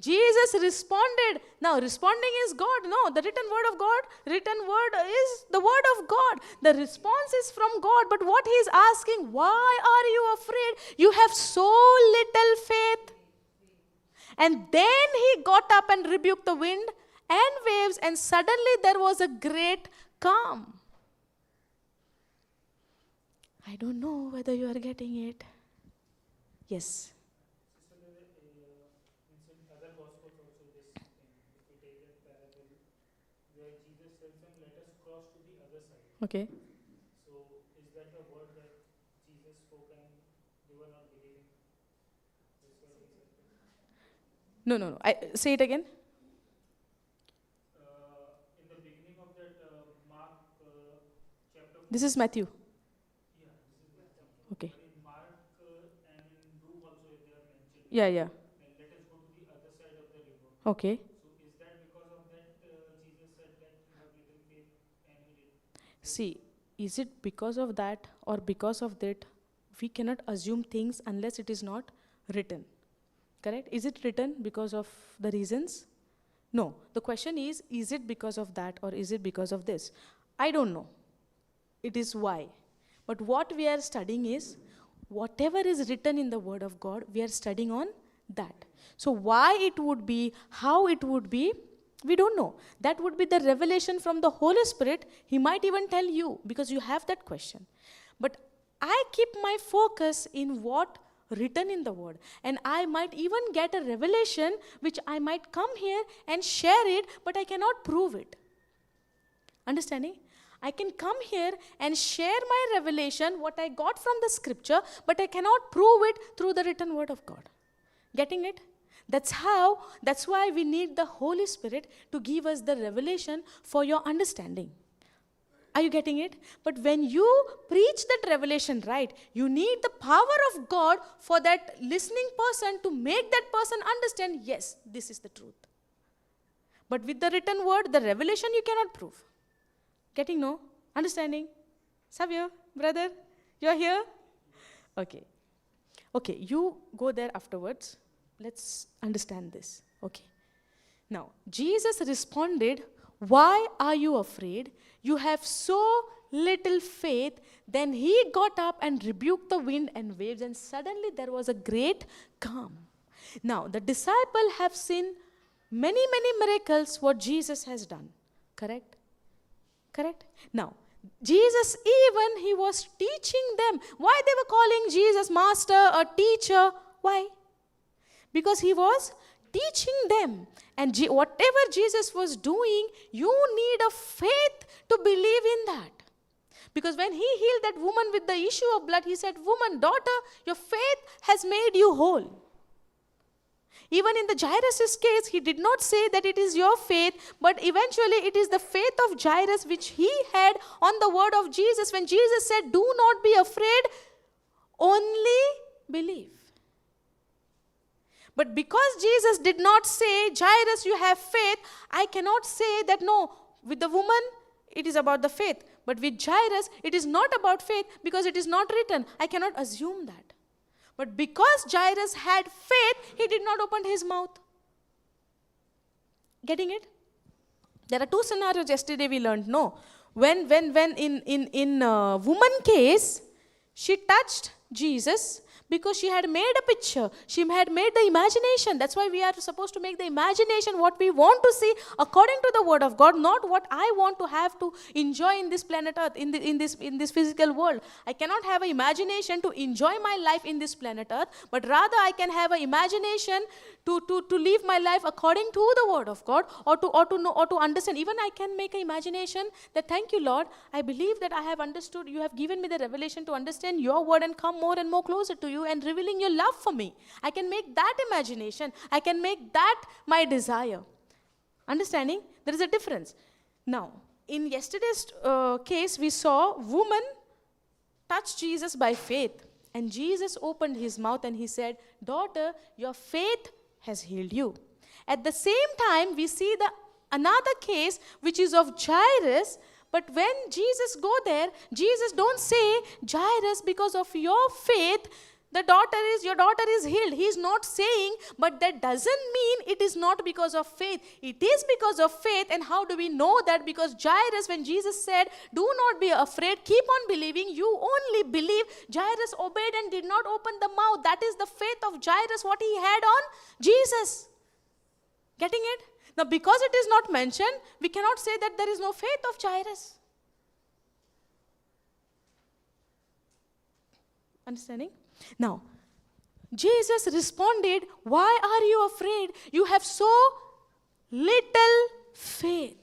Speaker 1: Jesus responded. Now, responding is God. No, the written word of God, written word is the word of God. The response is from God. But what he is asking, why are you afraid? You have so little faith. And then he got up and rebuked the wind and waves, and suddenly there was a great calm. I don't know whether you are getting it. Yes.
Speaker 5: So in other gospels also this thing, if we take that parable where Jesus tells them, let us cross to the other side.
Speaker 1: Okay.
Speaker 5: So is that a word that Jesus spoke and they were not believing? That's what he said.
Speaker 1: No. Say it again.
Speaker 5: In the beginning of that Mark chapter 4,
Speaker 1: This is Matthew.
Speaker 5: yeah, this is Matthew.
Speaker 1: Okay.
Speaker 5: But in Mark and in Luke also they are mentioned.
Speaker 1: Yeah.
Speaker 5: And let us go to the other side of the river.
Speaker 1: Okay.
Speaker 5: So is that because of that Jesus said that you have little faith and he did?
Speaker 1: See, is it because of that or because of that? We cannot assume things unless it is not written. Correct? Is it written because of the reasons? No. The question is it because of that or is it because of this? I don't know. It is why. But what we are studying is whatever is written in the Word of God, we are studying on that. So why it would be, how it would be, we don't know. That would be the revelation from the Holy Spirit. He might even tell you because you have that question. But I keep my focus in what written in the word, and I might even get a revelation which I might come here and share it, but I cannot prove it. Understanding? I can come here and share my revelation, what I got from the scripture, but I cannot prove it through the written word of God. Getting it? That's why we need the Holy Spirit to give us the revelation for your understanding. Are you getting it? But when you preach that revelation right, you need the power of God for that listening person to make that person understand, yes, this is the truth. But with the written word, the revelation you cannot prove. Getting no? Understanding? Savio, brother, you're here? Okay. Okay, you go there afterwards. Let's understand this. Okay. Now, Jesus responded, why are you afraid? You have so little faith. Then he got up and rebuked the wind and waves, and suddenly there was a great calm. Now, the disciple have seen many miracles what Jesus has done. Correct? Correct? Now, Jesus even, he was teaching them. Why they were calling Jesus master or teacher? Why? Because he was teaching them. And whatever Jesus was doing, you need a faith to believe in that. Because when he healed that woman with the issue of blood, he said, woman, daughter, your faith has made you whole. Even in the Jairus' case, he did not say that it is your faith, but eventually it is the faith of Jairus which he had on the word of Jesus. When Jesus said, do not be afraid, only believe. But because Jesus did not say, Jairus, you have faith, I cannot say that no, with the woman, it is about the faith. But with Jairus, it is not about faith because it is not written. I cannot assume that. But because Jairus had faith, he did not open his mouth. Getting it? There are two scenarios yesterday we learned. No. When in woman case, she touched Jesus because she had made a picture. She had made the imagination. That's why we are supposed to make the imagination what we want to see according to the word of God, not what I want to have to enjoy in this planet Earth, in this physical world. I cannot have an imagination to enjoy my life in this planet Earth, but rather I can have an imagination to live my life according to the word of God, or to understand. Even I can make an imagination that, thank you, Lord, I believe that I have understood. You have given me the revelation to understand your word and come more and more closer to you and revealing your love for me. I can make that imagination. I can make that my desire. Understanding? There is a difference. Now, in yesterday's case, we saw woman touch Jesus by faith. And Jesus opened his mouth and he said, daughter, your faith has healed you. At the same time, we see another case which is of Jairus. But when Jesus go there, Jesus don't say, Jairus, because of your faith, your daughter is healed. He is not saying, but that doesn't mean it is not because of faith. It is because of faith. And how do we know that? Because Jairus, when Jesus said, do not be afraid, keep on believing, you only believe. Jairus obeyed and did not open the mouth. That is the faith of Jairus, what he had on Jesus. Getting it? Now, because it is not mentioned, we cannot say that there is no faith of Jairus. Understanding? Now, Jesus responded, why are you afraid? You have so little faith.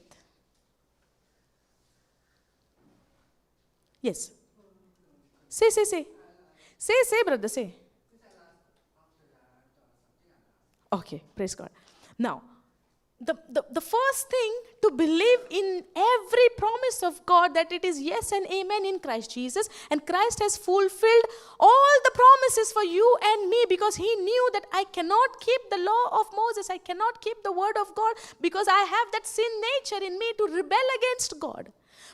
Speaker 1: Yes. Say. Say, brother, say. Okay, praise God. Now, the first thing to believe in every promise of God, that it is yes and amen in Christ Jesus, and Christ has fulfilled all the promises for you and me, because he knew that I cannot keep the law of Moses, I cannot keep the word of God, because I have that sin nature in me to rebel against God.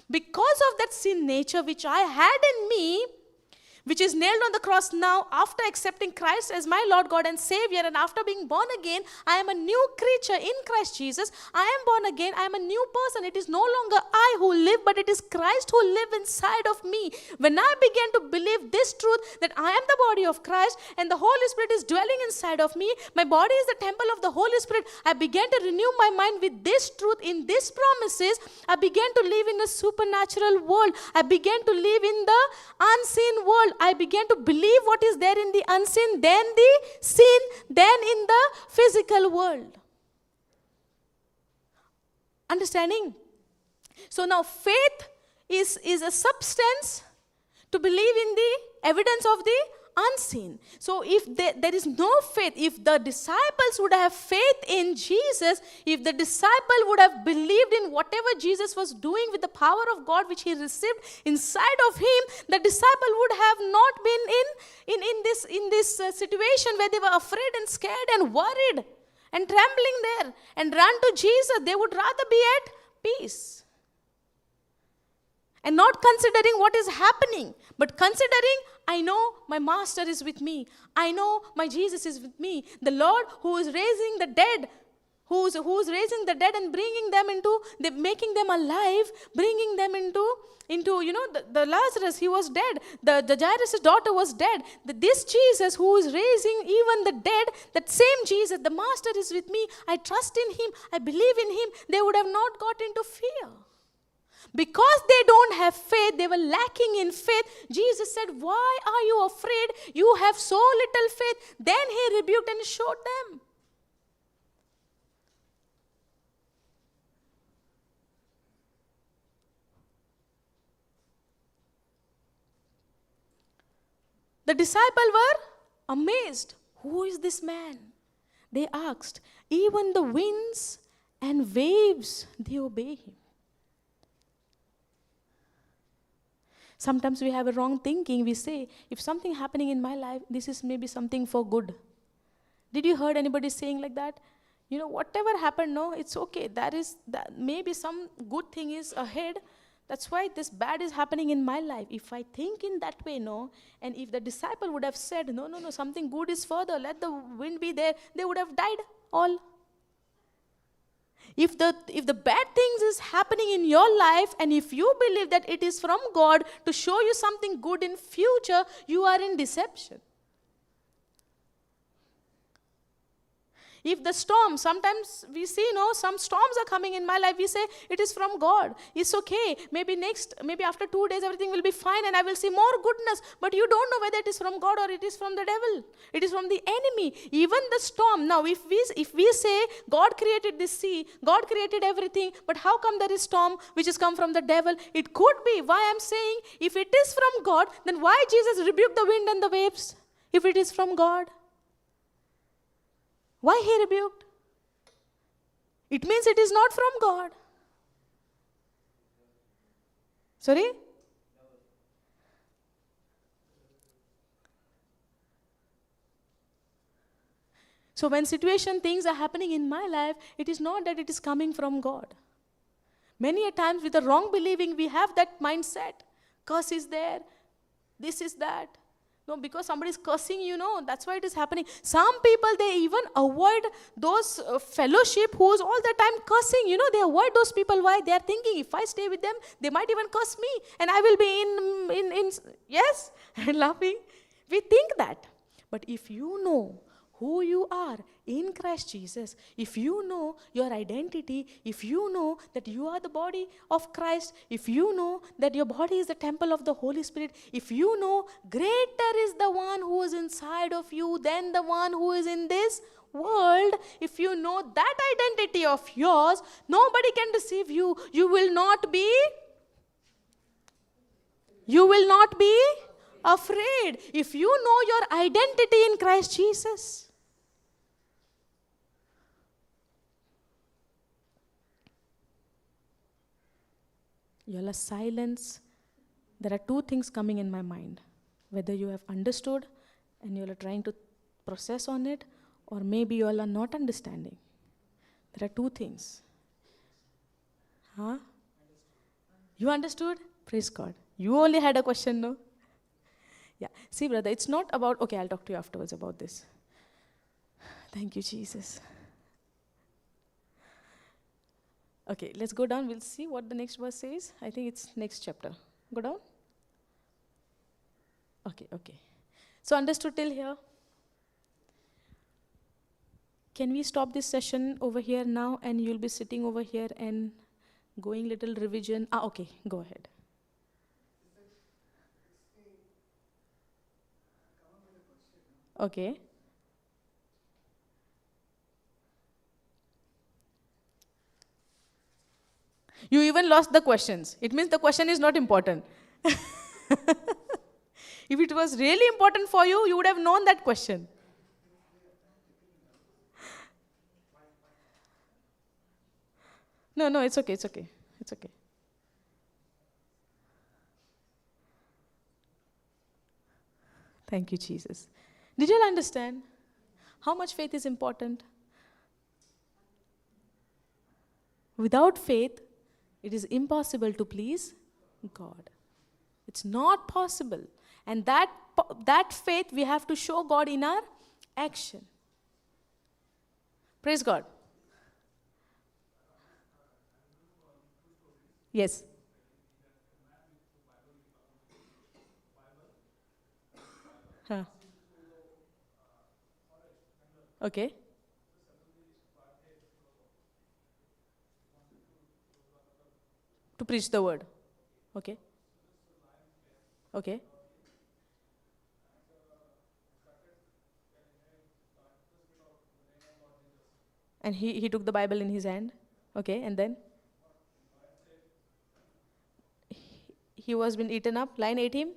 Speaker 1: Because of that sin nature which I had in me, which is nailed on the cross now, after accepting Christ as my Lord, God and Savior, and after being born again, I am a new creature in Christ Jesus. I am born again, I am a new person. It is no longer I who live, but it is Christ who lives inside of me. When I began to believe this truth, that I am the body of Christ, and the Holy Spirit is dwelling inside of me, my body is the temple of the Holy Spirit, I began to renew my mind with this truth, in these promises. I began to live in a supernatural world. I began to live in the unseen world. I began to believe what is there in the unseen, then the seen, then in the physical world. Understanding? So now faith is a substance to believe in the evidence of the unseen. So if there is no faith, if the disciples would have faith in Jesus, if the disciple would have believed in whatever Jesus was doing with the power of God which he received inside of him, the disciple would have not been in this situation where they were afraid and scared and worried and trembling there and run to Jesus. They would rather be at peace and not considering what is happening, but considering, I know my master is with me. I know my Jesus is with me. The Lord who is raising the dead, who's raising the dead and bringing them into, making them alive, bringing them into the Lazarus, he was dead. The Jairus' daughter was dead. This Jesus who is raising even the dead, that same Jesus, the master is with me. I trust in him. I believe in him. They would have not got into fear. Because they don't have faith, they were lacking in faith. Jesus said, why are you afraid? You have so little faith. Then he rebuked and showed them. The disciples were amazed. Who is this man? They asked. Even the winds and waves, they obey him. Sometimes we have a wrong thinking. We say, if something happening in my life, this is maybe something for good. Did you heard anybody saying like that? Whatever happened, no, it's okay. Maybe some good thing is ahead. That's why this bad is happening in my life. If I think in that way, no, and if the disciple would have said, no, something good is further, let the wind be there, they would have died all. If the bad things is happening in your life, and if you believe that it is from God to show you something good in future, you are in deception. If the storm, sometimes we see, some storms are coming in my life, we say, it is from God. It's okay. Maybe after 2 days, everything will be fine and I will see more goodness. But you don't know whether it is from God or it is from the devil. It is from the enemy. Even the storm. Now, if we say, God created this sea, God created everything, but how come there is storm which has come from the devil? It could be. Why I'm saying, if it is from God, then why Jesus rebuked the wind and the waves? If it is from God. Why he rebuked? It means it is not from God. Sorry? So when things are happening in my life, it is not that it is coming from God. Many a times with the wrong believing, we have that mindset. Curse is there. This is that. No, because somebody is cursing, that's why it is happening. Some people, they even avoid those fellowship who's all the time cursing. They avoid those people. Why? They are thinking, if I stay with them, they might even curse me. And I will be in yes, and laughing. We think that. But if you know who you are in Christ Jesus, if you know your identity, if you know that you are the body of Christ, if you know that your body is the temple of the Holy Spirit, if you know greater is the one who is inside of you than the one who is in this world, if you know that identity of yours, nobody can deceive you. You will not be afraid if you know your identity in Christ Jesus. You'll silence. There are two things coming in my mind. Whether you have understood and you're trying to process on it, or maybe you all are not understanding. There are two things. Huh? You understood? Praise God. You only had a question, no? Yeah. See, brother, it's not about, okay, I'll talk to you afterwards about this. Thank you, Jesus. Okay, let's go down. We'll see what the next verse says. I think it's next chapter. Go down. Okay. So understood till here? Can we stop this session over here now, and you'll be sitting over here and going little revision? Okay, go ahead. Okay. You even lost the questions. It means the question is not important. If it was really important for you, you would have known that question. No, it's okay. Thank you, Jesus. Did you all understand how much faith is important? Without faith, it is impossible to please God. It's not possible. And that faith we have to show God in our action. Praise God. Yes. Huh. Okay. To preach the word. Okay. Okay. And he took the Bible in his hand. Okay, and then? He was been eaten up, lion ate him,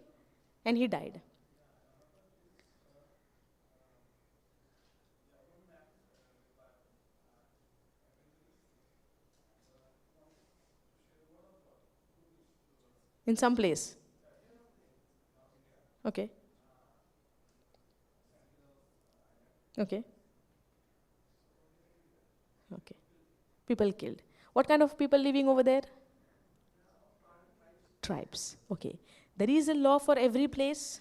Speaker 1: and he died. In some place. Okay. People killed. What kind of people living over there? Tribes. Okay. There is a law for every place.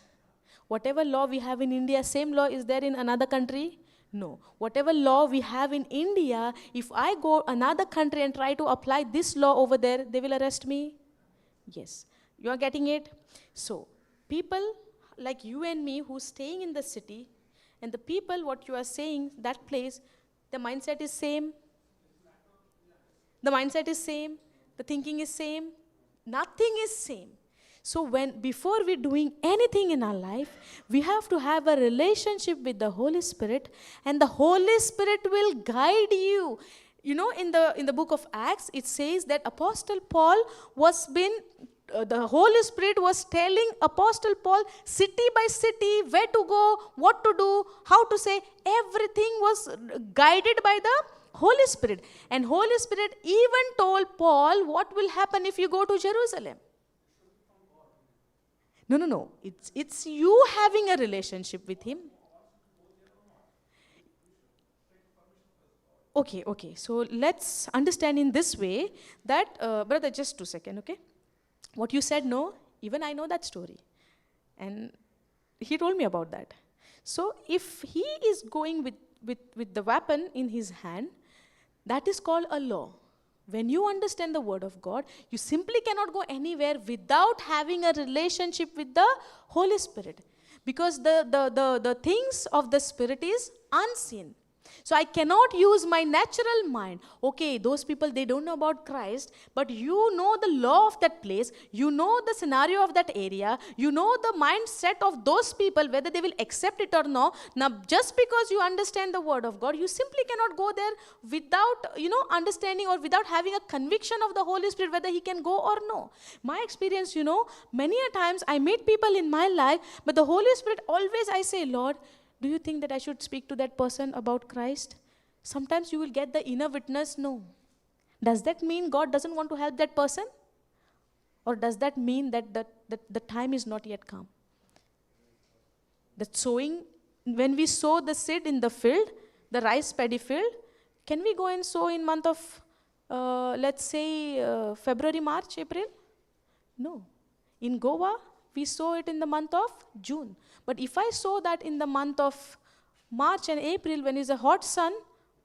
Speaker 1: Whatever law we have in India, same law is there in another country? No. Whatever law we have in India, if I go another country and try to apply this law over there, they will arrest me? Yes. You are getting it? So, people like you and me who's staying in the city, and the people, what you are saying, that place, the mindset is same. The mindset is same. The thinking is same. Nothing is same. So before we're doing anything in our life, we have to have a relationship with the Holy Spirit, and the Holy Spirit will guide you. In the book of Acts, it says that Apostle Paul the Holy Spirit was telling Apostle Paul city by city where to go, what to do, how to say. Everything was guided by the Holy Spirit. And Holy Spirit even told Paul what will happen if you go to Jerusalem. No. It's you having a relationship with him. Okay. So let's understand in this way that, brother, just 2 seconds, okay? What you said, no, even I know that story. And He told me about that. So if he is going with the weapon in his hand, that is called a law. When you understand the word of God, you simply cannot go anywhere without having a relationship with the Holy Spirit. Because the things of the Spirit is unseen. So I cannot use my natural mind. Okay, those people, they don't know about Christ, but you know the law of that place, you know the scenario of that area, you know the mindset of those people, whether they will accept it or not. Now, just because you understand the word of God, you simply cannot go there without, understanding or without having a conviction of the Holy Spirit, whether he can go or no. My experience, many a times I meet people in my life, but the Holy Spirit, always I say, Lord, do you think that I should speak to that person about Christ? Sometimes you will get the inner witness, no. Does that mean God doesn't want to help that person? Or does that mean that the time is not yet come? The sowing, when we sow the seed in the field, the rice paddy field, can we go and sow in month of, let's say, February, March, April? No. In Goa, we sow it in the month of June. But if I sow that in the month of March and April, when is a hot sun,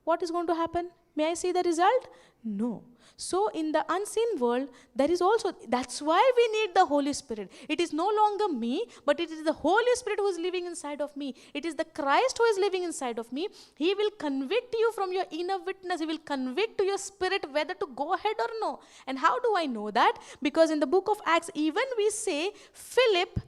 Speaker 1: what is going to happen? May I see the result? No. So in the unseen world, there is also, that's why we need the Holy Spirit. It is no longer me, but it is the Holy Spirit who is living inside of me. It is the Christ who is living inside of me. He will convict you from your inner witness. He will convict to your spirit whether to go ahead or no. And how do I know that? Because in the book of Acts, even we say, Philip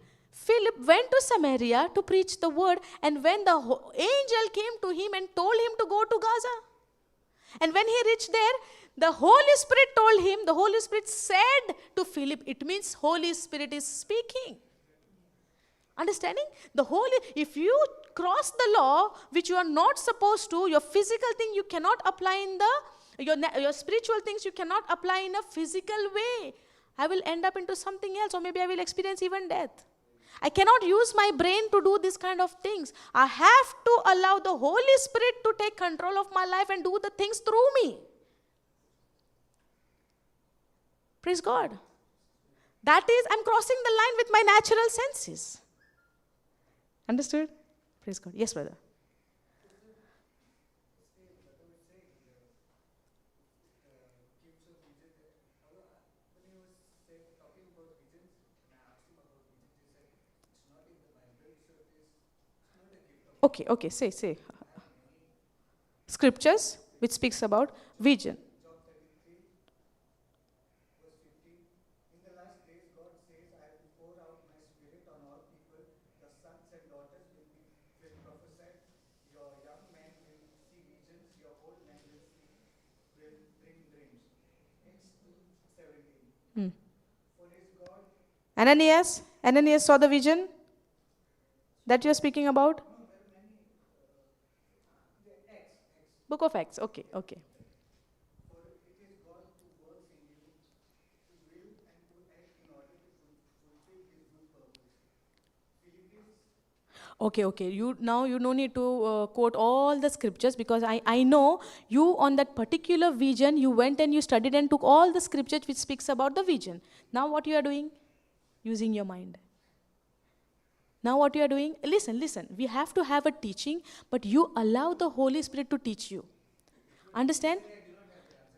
Speaker 1: went to Samaria to preach the word, and when the angel came to him and told him to go to Gaza, and when he reached there, the Holy Spirit told him, the Holy Spirit said to Philip, it means Holy Spirit is speaking. Understanding? If you cross the law, which you are not supposed to, your physical thing you cannot apply in your spiritual things you cannot apply in a physical way. I will end up into something else, or maybe I will experience even death. I cannot use my brain to do this kind of things. I have to allow the Holy Spirit to take control of my life and do the things through me. Praise God. That is, I'm crossing the line with my natural senses. Understood? Praise God. Yes, brother. Okay, say. Scriptures which speaks about vision.
Speaker 3: Job 33, verse 15. In the last days, God says, I will pour out my spirit on all people. Your sons and daughters will prophesy. Your young men will see visions. Your old men will dream dreams. Acts 2:17. For is God.
Speaker 1: Ananias saw the vision that you are speaking about?
Speaker 3: No, there are many. Acts.
Speaker 1: Book of Acts. Okay.
Speaker 3: For it is God who works in you to will and to act in order to fulfill his good purpose. Philippians.
Speaker 1: Okay. You no need to quote all the scriptures, because I know you on that particular vision, you went and you studied and took all the scriptures which speaks about the vision. Now what you are doing? Using your mind. Now what you are doing? Listen. We have to have a teaching, but you allow the Holy Spirit to teach you. Understand?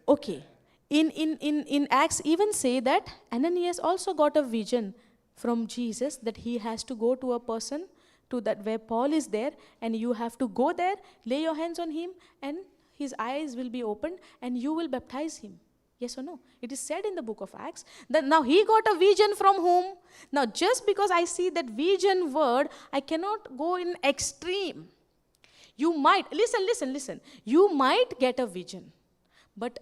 Speaker 1: Okay. In Acts even say that Ananias also got a vision from Jesus that he has to go to a person to that where Paul is there, and you have to go there, lay your hands on him, and his eyes will be opened and you will baptize him. Yes or no? It is said in the book of Acts that now he got a vision from whom? Now just because I see that vision word, I cannot go in extreme. You might, listen. You might get a vision, but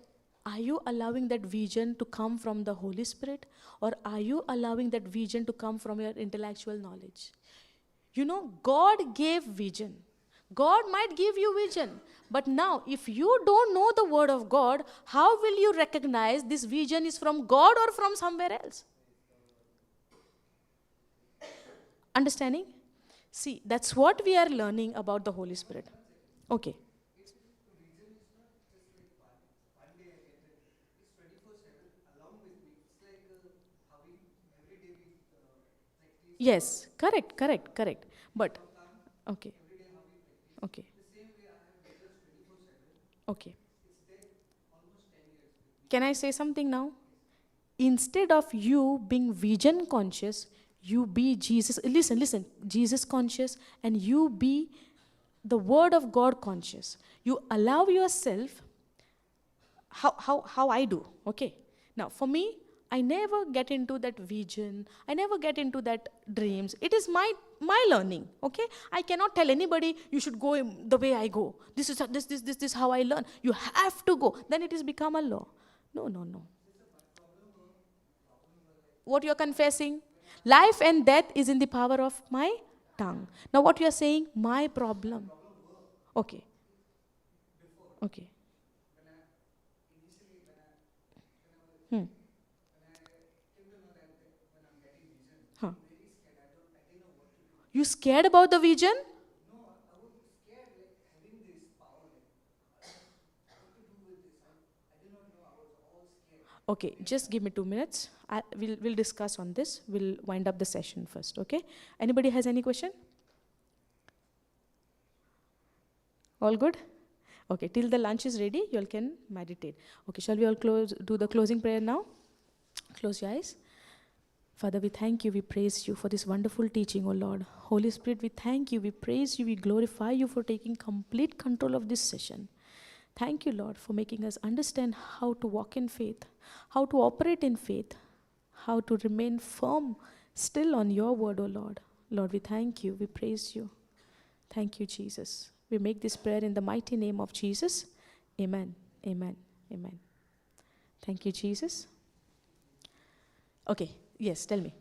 Speaker 1: are you allowing that vision to come from the Holy Spirit, or are you allowing that vision to come from your intellectual knowledge? God gave vision. God might give you vision. But now, if you don't know the word of God, how will you recognize this vision is from God or from somewhere else? Understanding? See, that's what we are learning about the Holy Spirit. Okay.
Speaker 3: Vision is not just like one day I get it. It's 24/7 along with me. It's like how we every day we practice.
Speaker 1: Yes, correct. But, okay. Okay. Okay. Can I say something now? Instead of you being vision conscious, you be Jesus. Listen, Jesus conscious, and you be the Word of God conscious. You allow yourself, how I do, okay? Now, for me, I never get into that vision. I never get into that dreams. It is my learning, okay? I cannot tell anybody you should go the way I go. This is how I learn. You have to go. Then it has become a law. No. What you are confessing? Life and death is in the power of my tongue. Now, what you are saying? My problem. Okay. Okay. Hmm. Huh. You scared about the vision? Okay, just give me 2 minutes. We'll discuss on this. We'll wind up the session first, okay? Anybody has any question? All good? Okay, till the lunch is ready, you all can meditate. Okay, shall we all do the closing prayer now? Close your eyes. Father, we thank you, we praise you for this wonderful teaching, O Lord. Holy Spirit, we thank you, we praise you, we glorify you for taking complete control of this session. Thank you, Lord, for making us understand how to walk in faith, how to operate in faith, how to remain firm still on your word, O Lord. Lord, we thank you, we praise you. Thank you, Jesus. We make this prayer in the mighty name of Jesus. Amen, amen, amen. Thank you, Jesus. Okay, yes, tell me.